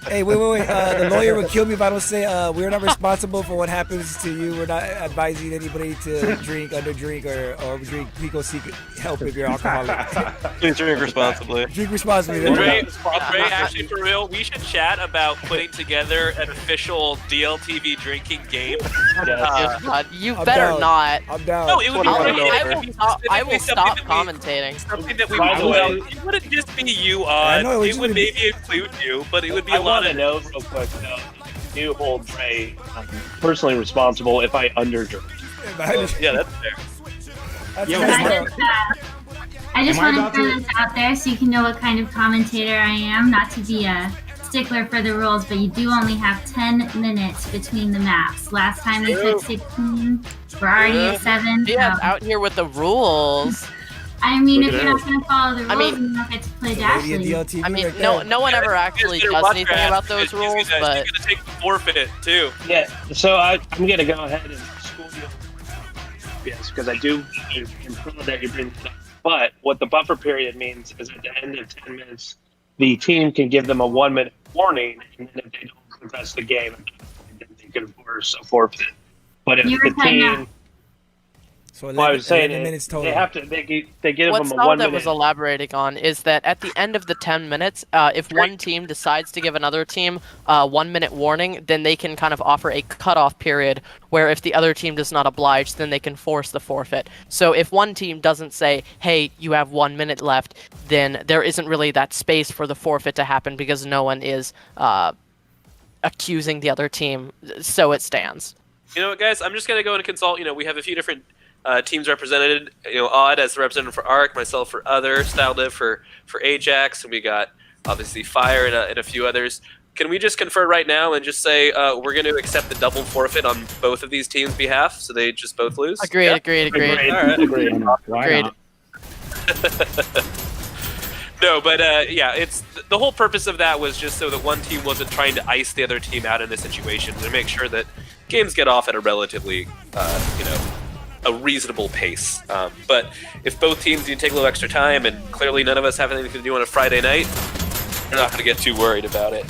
Hey, wait. The lawyer would kill me if I don't say we're not responsible for what happens to you. We're not advising anybody to drink, underdrink, or drink. Please go seek help if you're alcoholic. Please drink responsibly. Drink responsibly. Ray, actually, for real, we should chat about putting together an official DLTV drinking game. God, you I'm better down. not. I'm down. No, it would be I will stop commentating. something that we would do. It wouldn't just be you, I Odd. know, It would maybe include you, but it would be I a lot want to of. know real quick, though, you hold Trey personally responsible if I underdrink. Yeah, that's fair. I just Am I want to about throw to- this out there so you can know what kind of commentator I am. Not to be a stickler for the rules, but you do only have 10 minutes between the maps. Last time we took 16. We're already at 7. Yeah, out here with the rules. I mean, Look if at you're that. not going to follow the rules, I mean- then you don't get to play Lady of Dashley. DLTV I mean, right no there. one ever actually does anything about those rules, but You're gonna take the forfeit too. Yeah, so I'm going to go ahead and school you. Yes, because I do improve that you bring it up. But what the buffer period means is at the end of 10 minutes, the team can give them a 1-minute warning, and then if they don't progress the game, then they could force a forfeit. But if You the were cutting team, out. So well, I was saying 11 minutes total. they have to, they give what them a Sal 1 that minute. was elaborating on is that at the end of the 10 minutes, if one team decides to give another team a 1-minute warning, then they can kind of offer a cutoff period where if the other team does not oblige, then they can force the forfeit. So if one team doesn't say, hey, you have 1 minute left, then there isn't really that space for the forfeit to happen because no one is accusing the other team, so it stands. You know what, guys? I'm just gonna go and consult. We have a few different teams represented. Odd as the representative for ARC, myself for Other, Style Dev for Ajax, and we got obviously Fire and a few others. can we just confer right now and just say we're going to accept the double forfeit on both of these teams' behalf, so they just both lose? Agreed. Yeah? Agreed. All right. Agreed. No, but yeah, it's the whole purpose of that was just so that one team wasn't trying to ice the other team out in a situation, to make sure that games get off at a relatively, a reasonable pace. But if both teams need to take a little extra time, and clearly none of us have anything to do on a Friday night, we're not going to get too worried about it.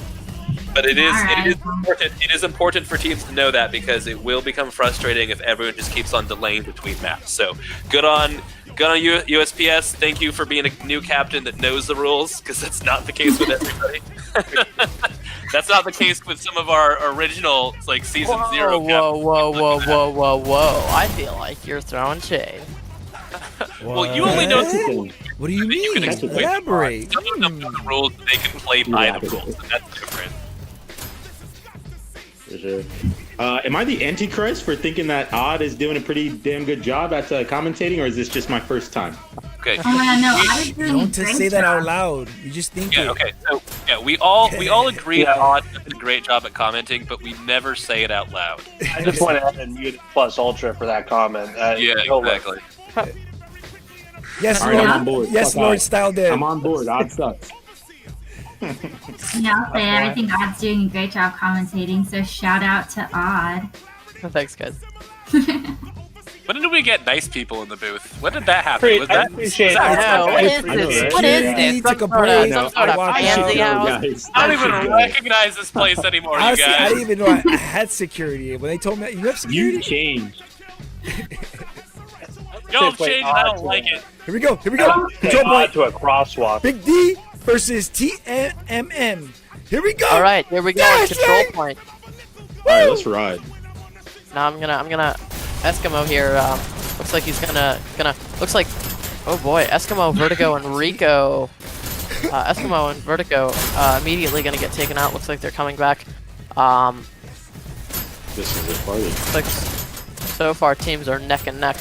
But it is important for teams to know that, because it will become frustrating if everyone just keeps on delaying between maps. So good on USPS. Thank you for being a new captain that knows the rules, because that's not the case with everybody. That's not the case with some of our original season 0 captains. Whoa! I feel like you're throwing shade. Well, you only know. What do you mean? Elaborate. Some of them know the rules, they can play by the rules, and that's different. For sure. Am I the Antichrist for thinking that Odd is doing a pretty damn good job at commentating, or is this just my first time? Okay. Don't just say that out loud. You just think it. Okay. So yeah, we all agree that Odd does a great job at commenting, but we never say it out loud. I just went ahead and muted Plus Ultra for that comment. Yeah, exactly. Yes, All Lord. right, I'm on board. Yes, Fuck Lord. Odd. Style dev. I'm on board. Odd sucks. Yeah, I'll say it. I think Odd's doing a great job commentating, so shout out to Odd. Thanks, guys. When did we get nice people in the booth? When did that happen? Was that? What is this? What is this? Took a break. Some sort of fancy house? I don't even recognize this place anymore, you Honestly, guys. I didn't even know I had security. When they told me you have security, You changed. Y'all changed, I don't like it. Here we go. Control point to a crosswalk. Big D versus Tmnm. Here we go. All right, here we go. Yes, Control Hank! point. All right, let's ride. Now I'm gonna Eskimo here. Looks like he's gonna looks like, oh boy, Eskimo, Vertigo, and Rico. Eskimo and Vertigo immediately gonna get taken out. Looks like they're coming back. This is a party. Looks like so far teams are neck and neck.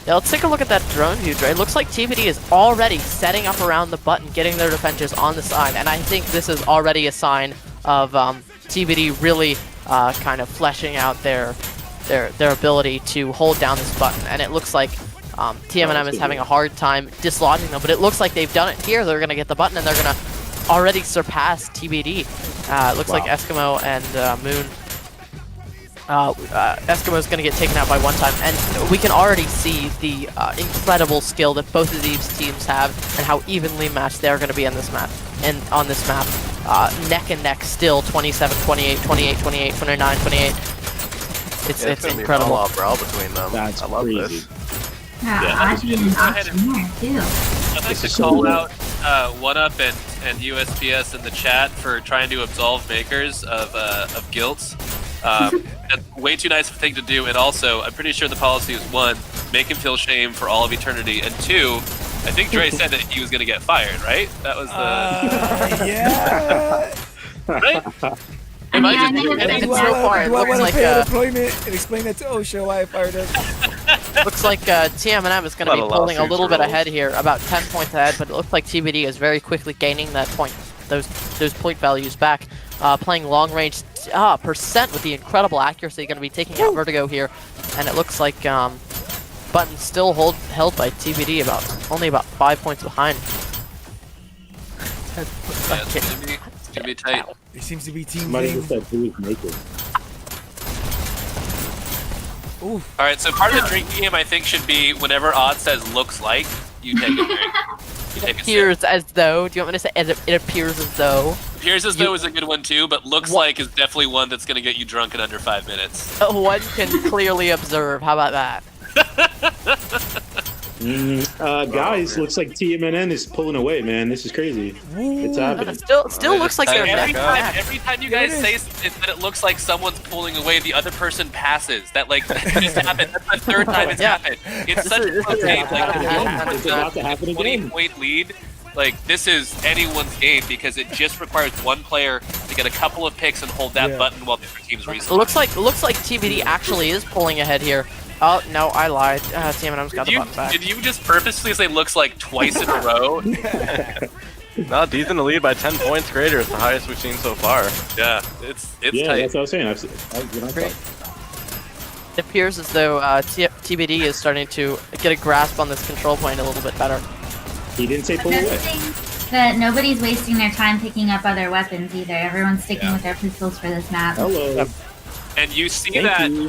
Yeah, let's take a look at that drone view, Dre. It looks like TBD is already setting up around the button, getting their defenses on the side, and I think this is already a sign of TBD really kind of fleshing out their ability to hold down this button. And it looks like Tmnm is having a hard time dislodging them, but it looks like they've done it here. They're going to get the button, and they're going to already surpass TBD. It looks like Eskimo and Moon. Eskimo's going to get taken out by one time, and we can already see the incredible skill that both of these teams have, and how evenly matched they're going to be on this map. And on this map, neck and neck still, 27, 28, 28, 28, 29, 28. It's incredible. All brawl between them. That's I love crazy. this. Yeah, Odd being an auctioneer, too. I'd like to call out One Up and USPS in the chat for trying to absolve makers of guilt. That's way too nice of a thing to do, and also, I'm pretty sure the policy is 1, make him feel shame for all of eternity, and 2, I think Dre said that he was going to get fired, right? That was the... yeah. Right? Am I just Do I want to pay unemployment and explain that to OSHA why I fired him? Looks like Tmnm is going to be pulling a little bit ahead here, about 10 points ahead, but it looks like TBD is very quickly gaining that point, those point values back. Playing long range percent with the incredible accuracy, going to be taking out Vertigo here, and it looks like button still held by TBD, only about 5 points behind. It's gonna be tight. It seems to be team Somebody thing. just said who is naked. All right, so part of the drinking game I think should be whenever Odd says "looks like," you take a drink. You take a sip. Appears as though. Do you want me to say it appears as though? Appears as though is a good one too, but looks like is definitely one that's gonna get you drunk in under 5 minutes. One can clearly observe. How about that? Guys, looks like TMNN is pulling away, man. This is crazy. It's happening. Still looks like they're every time you guys say that it looks like someone's pulling away, the other person passes. That just happened. That's the 3rd time it's happened. It's such a close game. It's about to happen again. 20-point lead. Like, this is anyone's game because it just requires one player to get a couple of picks and hold that button while the other team's respawn. Looks like TBD actually is pulling ahead here. Oh no, I lied. Tmnm's got the button back. Did you just purposely say "looks like" twice in a row? No, D's in the lead by 10 points greater. It's the highest we've seen so far. Yeah, it's Yeah, tight. that's what I was saying. Great. It appears as though TBD is starting to get a grasp on this control point a little bit better. He didn't say pull I'm away. noticing that nobody's wasting their time picking up other weapons either. Everyone's sticking with their pistols for this map. Hello. And you see Thank that you.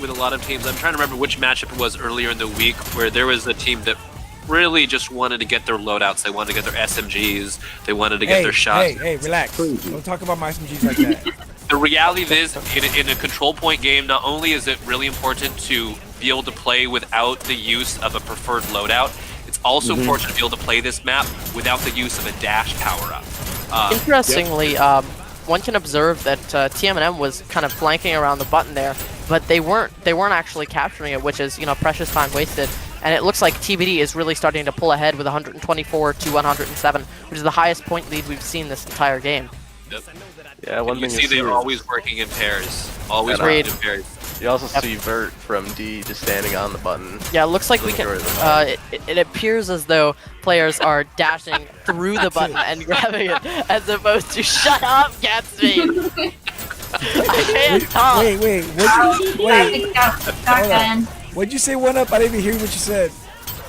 with a lot of teams. I'm trying to remember which matchup it was earlier in the week where there was a team that really just wanted to get their loadouts. They wanted to get their SMGs. They wanted to get their shots. Hey, relax. Don't talk about my SMGs like that. The reality is, in a control point game, not only is it really important to be able to play without the use of a preferred loadout, it's also important to be able to play this map without the use of a dash power-up. Interestingly, one can observe that Tmnm was kind of flanking around the button there, but they weren't actually capturing it, which is precious time wasted. And it looks like TBD is really starting to pull ahead with 124 to 107, which is the highest point lead we've seen this entire game. Yep. Yeah, one you thing see you see they're is- always working in pairs. Always Agreed. working in pairs. You also see Vert from D just standing on the button. Yeah, it looks like we can. It appears as though players are dashing through the button and grabbing it, as opposed to "Shut up, Gatsby." I can't talk. Wait. Hold on. What'd you say? 1-up? I didn't even hear what you said.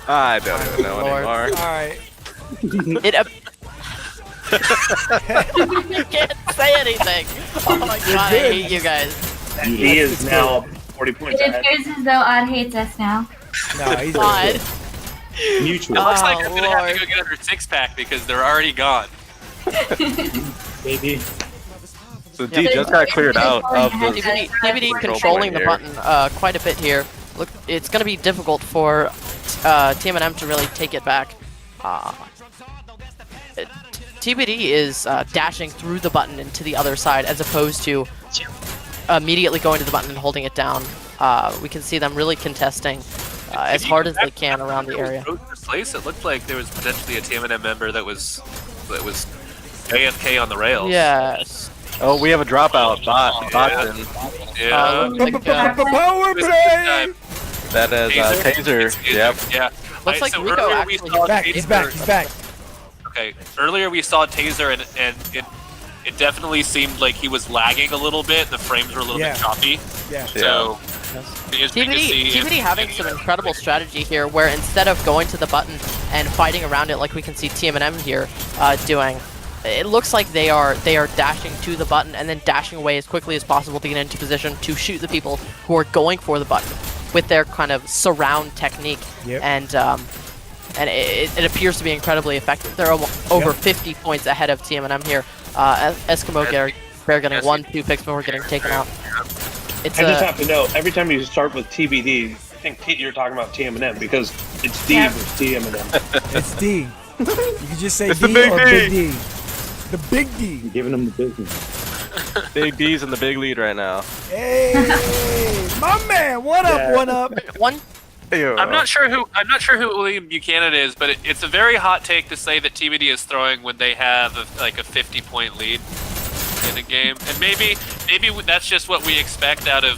I don't even know Lord. anymore. All right. You can't say anything. Oh my god, I hate you guys. He is now 40 points It ahead. appears as though Odd hates us now. No, he's God. Mutual. It looks like Oh, I'm gonna have Lord. to go get another six-pack because they're already gone. Baby. So D just got cleared out of the TBD controlling the button quite a bit here. Look, it's going to be difficult for Tmnm to really take it back. TBD is dashing through the button and to the other side as opposed to immediately going to the button and holding it down. We can see them really contesting as hard as they can around the area. Place, it looked like there was potentially a Tmnm member that was AFK on the rails. Yes. Oh, we have a dropout. Botton. Yeah. Power play! That is Taser. Yep. Yeah. Looks like so Rico earlier actually- we saw He's back. Okay. Earlier we saw Taser and it definitely seemed like he was lagging a little bit. The frames were a little bit choppy. Yeah. So it'd be interesting to see TBD if- having some incredible strategy here, where instead of going to the button and fighting around it like we can see Tmnm here doing, it looks like they are dashing to the button and then dashing away as quickly as possible to get into position to shoot the people who are going for the button with their kind of surround technique. Yep. And it appears to be incredibly effective. They're over 50 points ahead of Tmnm here. Eskimo Bear getting 1-2 picks before getting taken out. I just have to know, every time you start with TBD, I think you're talking about Tmnm because it's D versus Tmnm. It's D. You can just say It's D the big or D. Big D. The Big D. Giving them the business. Big D's in the big lead right now. Hey, my man. 1-up, 1-up. I'm not sure who William Buchanan is, but it's a very hot take to say that TBD is throwing when they have a 50-point lead in a game, and maybe that's just what we expect out of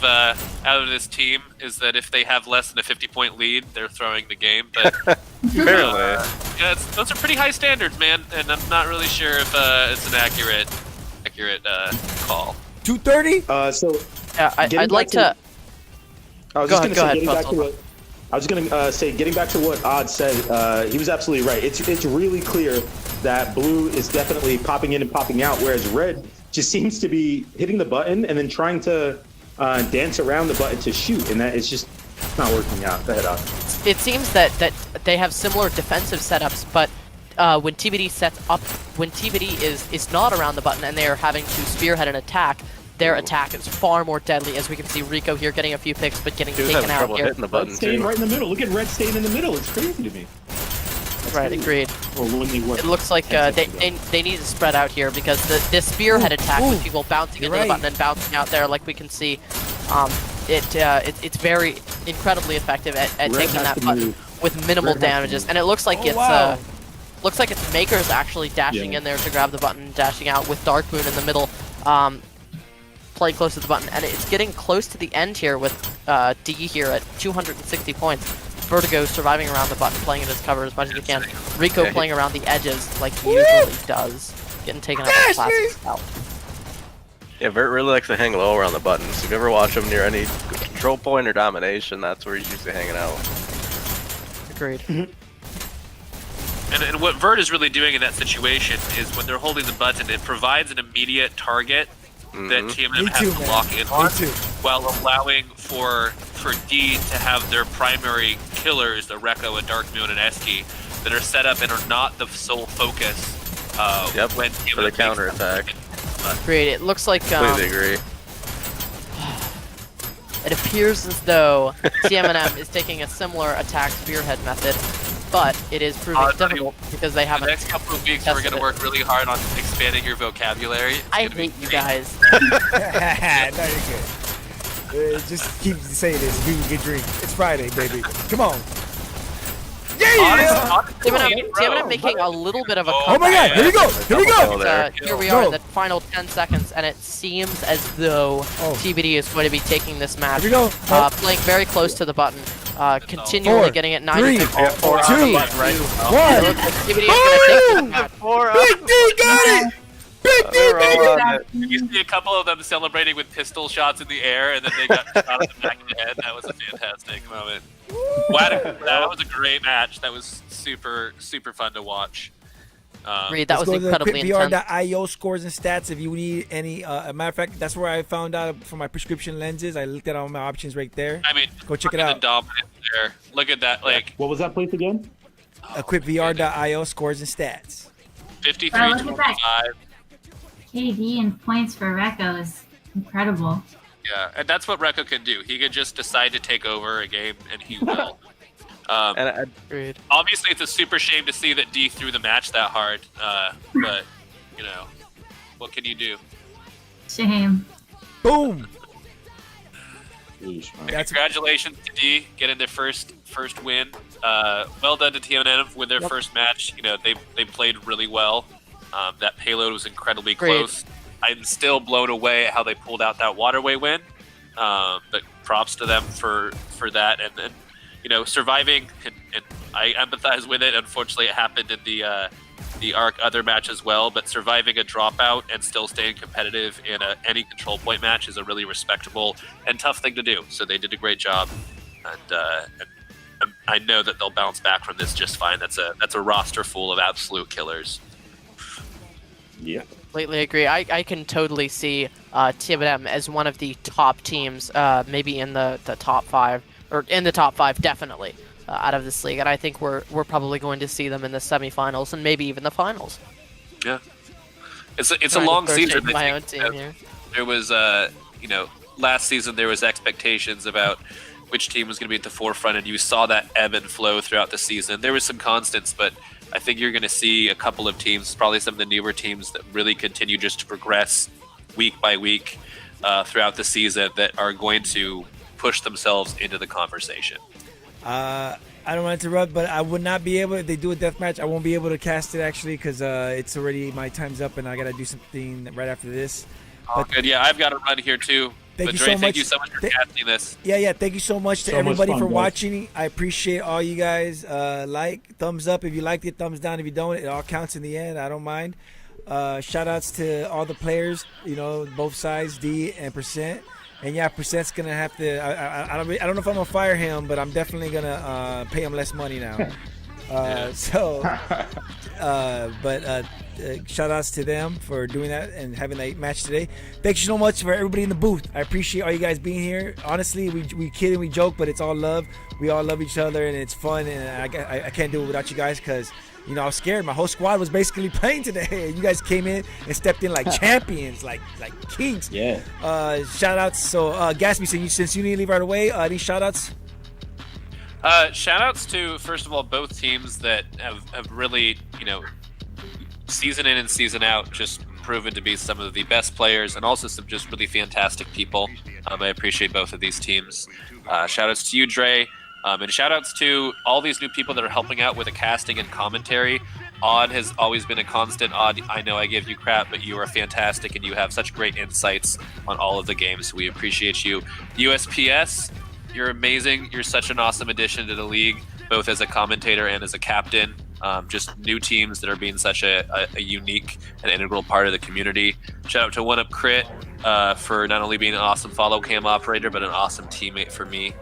this team, is that if they have less than a 50-point lead, they're throwing the game. But Apparently. yeah, those are pretty high standards, man, and I'm not really sure if it's an accurate call. 230. So yeah, getting I'd like back to. I was Go just ahead, going to say, getting back to what I was going to say, getting back to what Odd said, he was absolutely right. It's really clear that blue is definitely popping in and popping out, whereas red just seems to be hitting the button and then trying to dance around the button to shoot, and that is just not working out. Go ahead, Odd. It seems that they have similar defensive setups, but when TBD sets up, when TBD is not around the button and they are having to spearhead an attack, their attack is far more deadly. As we can see, Rico here getting a few picks, but getting taken out here. Hitting the button Red staying right in the middle. Look at red staying in the middle. It's crazy to me. Right, agreed. Or when they work. It looks like they need to spread out here because the spearhead attack with people bouncing into the button and bouncing out there, like we can see, it's very incredibly effective at taking that button with minimal damages. And it looks like it's Makers actually dashing in there to grab the button, dashing out with Dark Moon in the middle, playing close to the button, and it's getting close to the end here with D here at 260 points. Vertigo surviving around the button, playing in his cover as much as he can. Rico playing around the edges like he usually does, getting taken out of classics out. Yeah, Vert really likes to hang low around the buttons. If you ever watch him near any control point or domination, that's where he's usually hanging out. Agreed. And what Vert is really doing in that situation is when they're holding the button, it provides an immediate target that Tmnm has to lock in on, while allowing for D to have their primary killers, the Rekko and Dark Moon and Eski, that are set up and are not the sole focus when Tmnm for the counter attack. Great. It looks like Completely agree. it appears as though Tmnm is taking a similar attack spearhead method, but it is proving difficult because they haven't. The next couple of weeks, we're going to work really hard on expanding your vocabulary. I hate you guys. No, you're good. Just keep saying this. We can get drink. It's Friday, baby. Come on. Yeah! Tmnm making a little bit of a Oh my god, here we go! Here we go! Here we are in the final 10 seconds, and it seems as though TBD is going to be taking this match. Here we go. Playing very close to the button, continually getting it 90 3, 2, 1. TBD is going to take this match. Big D got it! Big D, baby! You see a couple of them celebrating with pistol shots in the air, and then they got shot in the back of the head. That was a fantastic moment. Wow, that was a great match. That was super, super fun to watch. Reed, that was incredibly intense. QuickVR.io scores and stats if you need any. A matter of fact, that's where I found out for my prescription lenses. I looked at all my options right there. I mean, go check it out. The dominance there. Look at that. Like, what was that place again? QuickVR.io scores and stats. 53-25. KD and points for Rekko is incredible. Yeah, and that's what Rekko can do. He could just decide to take over a game, and he will. Obviously, it's a super shame to see that D threw the match that hard, but, you know, what can you do? Shame. Boom! Congratulations to D getting their first win. Well done to Tmnm with their first match. You know, they played really well. That payload was incredibly close. I'm still blown away at how they pulled out that waterway win. But props to them for that. And then, you know, surviving, and I empathize with it. Unfortunately, it happened in the ARC other match as well. But surviving a dropout and still staying competitive in any control point match is a really respectable and tough thing to do. So they did a great job. And I know that they'll bounce back from this just fine. That's a roster full of absolute killers. Yeah. Completely agree. I can totally see Tmnm as one of the top teams, maybe in the top 5, or in the top 5 definitely, out of this league. And I think we're probably going to see them in the semifinals and maybe even the finals. Yeah, it's a long season. My own team here. There was you know, last season there was expectations about which team was going to be at the forefront, and you saw that ebb and flow throughout the season. There was some constants, but I think you're going to see a couple of teams, probably some of the newer teams, that really continue just to progress week by week throughout the season, that are going to push themselves into the conversation. I don't want to interrupt, but I would not be able, if they do a deathmatch, I won't be able to cast it actually because it's already, my time's up and I got to do something right after this. But, good. Yeah, I've got to run here too. Thank you so much for casting this. Yeah. Thank you so much to everybody for watching. I appreciate all you guys. Like, thumbs up if you liked it, thumbs down if you don't. It all counts in the end. I don't mind. Shout outs to all the players, you know, both sides, D and Percent. And yeah, Percent's gonna have to. I don't know if I'm gonna fire him, but I'm definitely gonna pay him less money now. Shout outs to them for doing that and having that match today. Thank you so much for everybody in the booth. I appreciate all you guys being here. Honestly, we kid and we joke, but it's all love. We all love each other and it's fun. And I can't do it without you guys because, you know, I was scared. My whole squad was basically playing today. You guys came in and stepped in like champions, like kings. Yeah. Shout outs. So Gatsby, since you need to leave right away, any shout outs? Shout outs to, first of all, both teams that have really, you know, season in and season out, just proven to be some of the best players and also some just really fantastic people. I appreciate both of these teams. Shout outs to you, Dre. And shout outs to all these new people that are helping out with the casting and commentary. Odd has always been a constant. Odd, I know I give you crap, but you are fantastic and you have such great insights on all of the games. We appreciate you. USPS, you're amazing. You're such an awesome addition to the league, both as a commentator and as a captain. Just new teams that are being such a unique and integral part of the community. Shout out to One Up Crit for not only being an awesome follow cam operator, but an awesome teammate for me.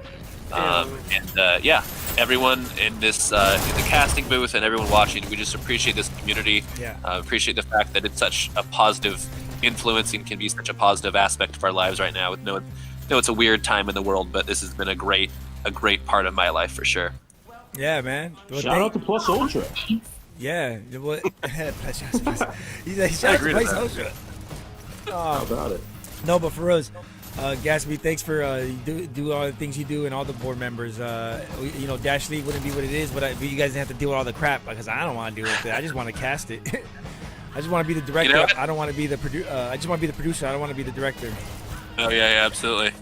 Yeah, everyone in this in the casting booth and everyone watching, we just appreciate this community. Yeah. Appreciate the fact that it's such a positive influence and can be such a positive aspect of our lives right now. With no, it's a weird time in the world, but this has been a great part of my life for sure. Yeah, man. Well, Shout out to Plus Ultra. Yeah. What? He's like, shout out to Plus Ultra. How about it? No, but for us, Gatsby, thanks for do all the things you do and all the board members. You know, Dash League wouldn't be what it is, but you guys didn't have to deal with all the crap because I don't want to deal with it. I just want to cast it. I just want to be the director. You know, I don't want to be the I just want to be the producer. I don't want to be the director. Oh yeah, absolutely.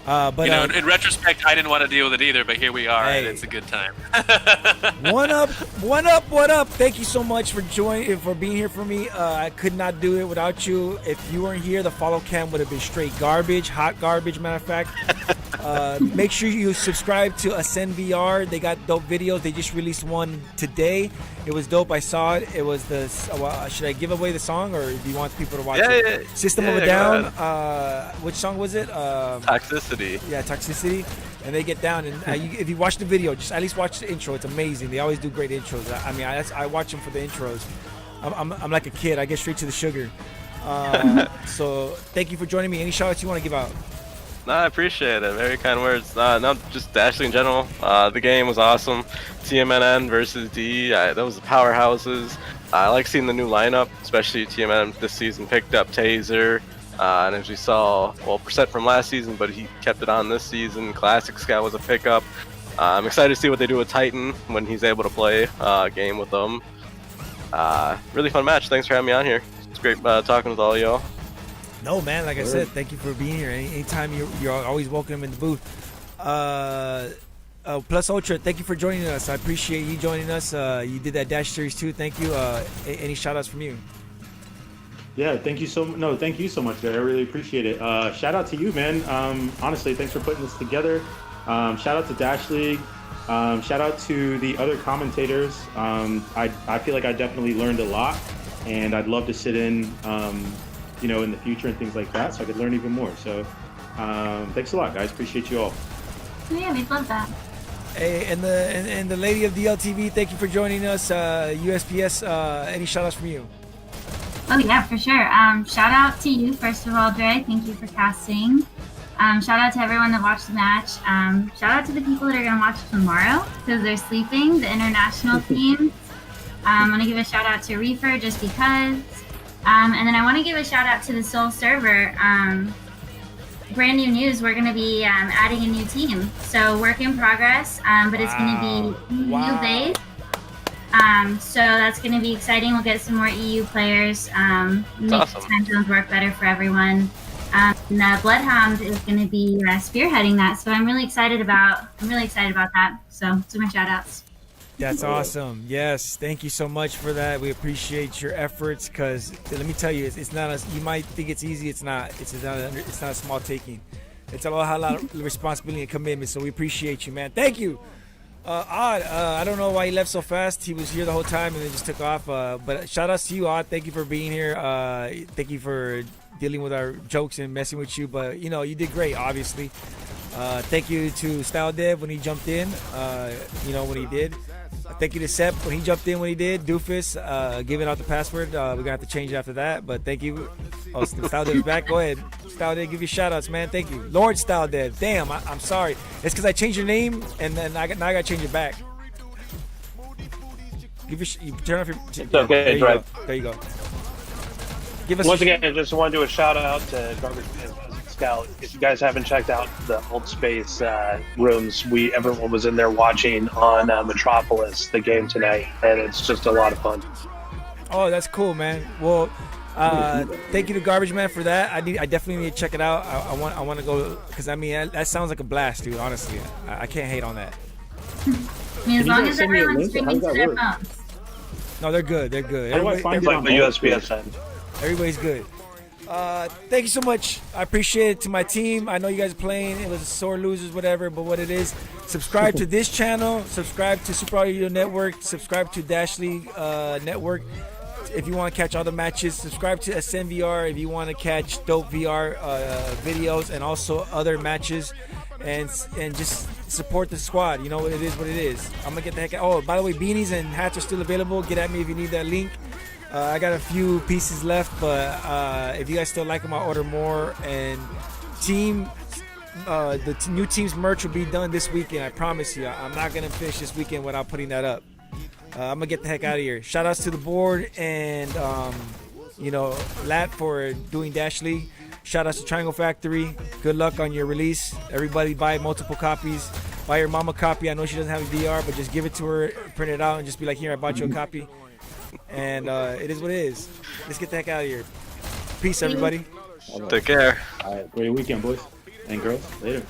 But you know, in retrospect, I didn't want to deal with it either, but here we are, and it's a good time. What up? Thank you so much for being here for me. I could not do it without you. If you weren't here, the follow cam would have been straight garbage, hot garbage, matter of fact. Make sure you subscribe to Ascend VR. They got dope videos. They just released one today. It was dope. I saw it. It was the. Should I give away the song, or do you want people to watch it? Yeah, System of a Down. Which song was it? Toxicity. Yeah, Toxicity. And they get down, and if you watch the video, just at least watch the intro. It's amazing. They always do great intros. I mean, I watch them for the intros. I'm like a kid. I get straight to the sugar. So thank you for joining me. Any shout outs you want to give out? No, I appreciate it. Very kind words. No, just Dashley in general. The game was awesome. Tmnm versus D. Those were powerhouses. I like seeing the new lineup, especially Tmnm this season picked up Taser. And as we saw, well, Percent from last season, but he kept it on this season. Classic Scout was a pickup. I'm excited to see what they do with Titan when he's able to play a game with them. Really fun match. Thanks for having me on here. It's great talking with all y'all. No, man. Like I said, thank you for being here. Anytime you're always welcome in the booth. Plus Ultra, thank you for joining us. I appreciate you joining us. You did that Dash Series too. Thank you. Any shout outs from you? Yeah, thank you so much, Jay. I really appreciate it. Shout out to you, man. Honestly, thanks for putting this together. Shout out to Dash League. Shout out to the other commentators. I feel like I definitely learned a lot, and I'd love to sit in, in the future and things like that, so I could learn even more. So, thanks a lot, guys. Appreciate you all. Yeah, we'd love that. Hey, and the lady of Dltv, thank you for joining us. USPS, any shout outs from you? Oh yeah, for sure. Shout out to you, first of all, Dre. Thank you for casting. Shout out to everyone that watched the match. Shout out to the people that are going to watch tomorrow because they're sleeping, the international teams. I'm going to give a shout out to Reefer just because. And then I want to give a shout out to the Soul server. Brand new news, we're going to be adding a new team. So work in progress, but it's going to be new base. So that's going to be exciting. We'll get some more EU players, make awesome. Time zones work better for everyone. And Bloodhound is going to be spearheading that, so I'm really excited about that. So some more shout outs. That's awesome. Yes, thank you so much for that. We appreciate your efforts because let me tell you, it's not you might think it's easy. It's not. It's not a small taking. It's a lot of responsibility and commitment. So we appreciate you, man. Thank you. Odd, I don't know why he left so fast. He was here the whole time and then just took off. But shout outs to you, Odd. Thank you for being here. Thank you for dealing with our jokes and messing with you. But, you did great, obviously. Thank you to Style Dev when he jumped in, when he did. Thank you to Sep when he jumped in when he did. Doofus, giving out the password. We're going to have to change it after that. But thank you. Oh, Style Dev's back. Go ahead. Style Dev, give you shout outs, man. Thank you. Lord Style Dev. Damn, I'm sorry. It's because I changed your name and then now I got to change it back. You turn off your. It's okay, there you go. Give us Once again, I just want to do a shout out to Garbage Man Scout. If you guys haven't checked out the Old Space rooms, everyone was in there watching on Metropolis the game tonight, and it's just a lot of fun. Oh, that's cool, man. Well, thank you to Garbage Man for that. I definitely need to check it out. I want to go because that sounds like a blast, dude. Honestly, I can't hate on that. I mean, as long as everyone's streaming to their phones. No, they're good. They're good. How do I find it Like on the USPS end. Everybody's good. Thank you so much. I appreciate it to my team. I know you guys are playing. It was sore losers, whatever, but what it is. Subscribe to this channel. Subscribe to Super Audio Network. Subscribe to Dash League Network if you want to catch all the matches. Subscribe to SNVR if you want to catch dope VR videos and also other matches. And just support the squad. You know, it is what it is. I'm going to get the heck out. Oh, by the way, beanies and hats are still available. Get at me if you need that link. I got a few pieces left, but if you guys still like them, I'll order more. And the new team's merch will be done this weekend. I promise you. I'm not gonna finish this weekend without putting that up. I'm gonna get the heck out of here. Shout outs to the board and Lat for doing Dash League. Shout outs to Triangle Factory. Good luck on your release. Everybody buy multiple copies. Buy your mama a copy. I know she doesn't have a VR, but just give it to her, print it out, and just be like, here, I bought you a copy. And it is what it is. Let's get the heck out of here. Peace, everybody. Take care. All right, great weekend, boys and girls. Later.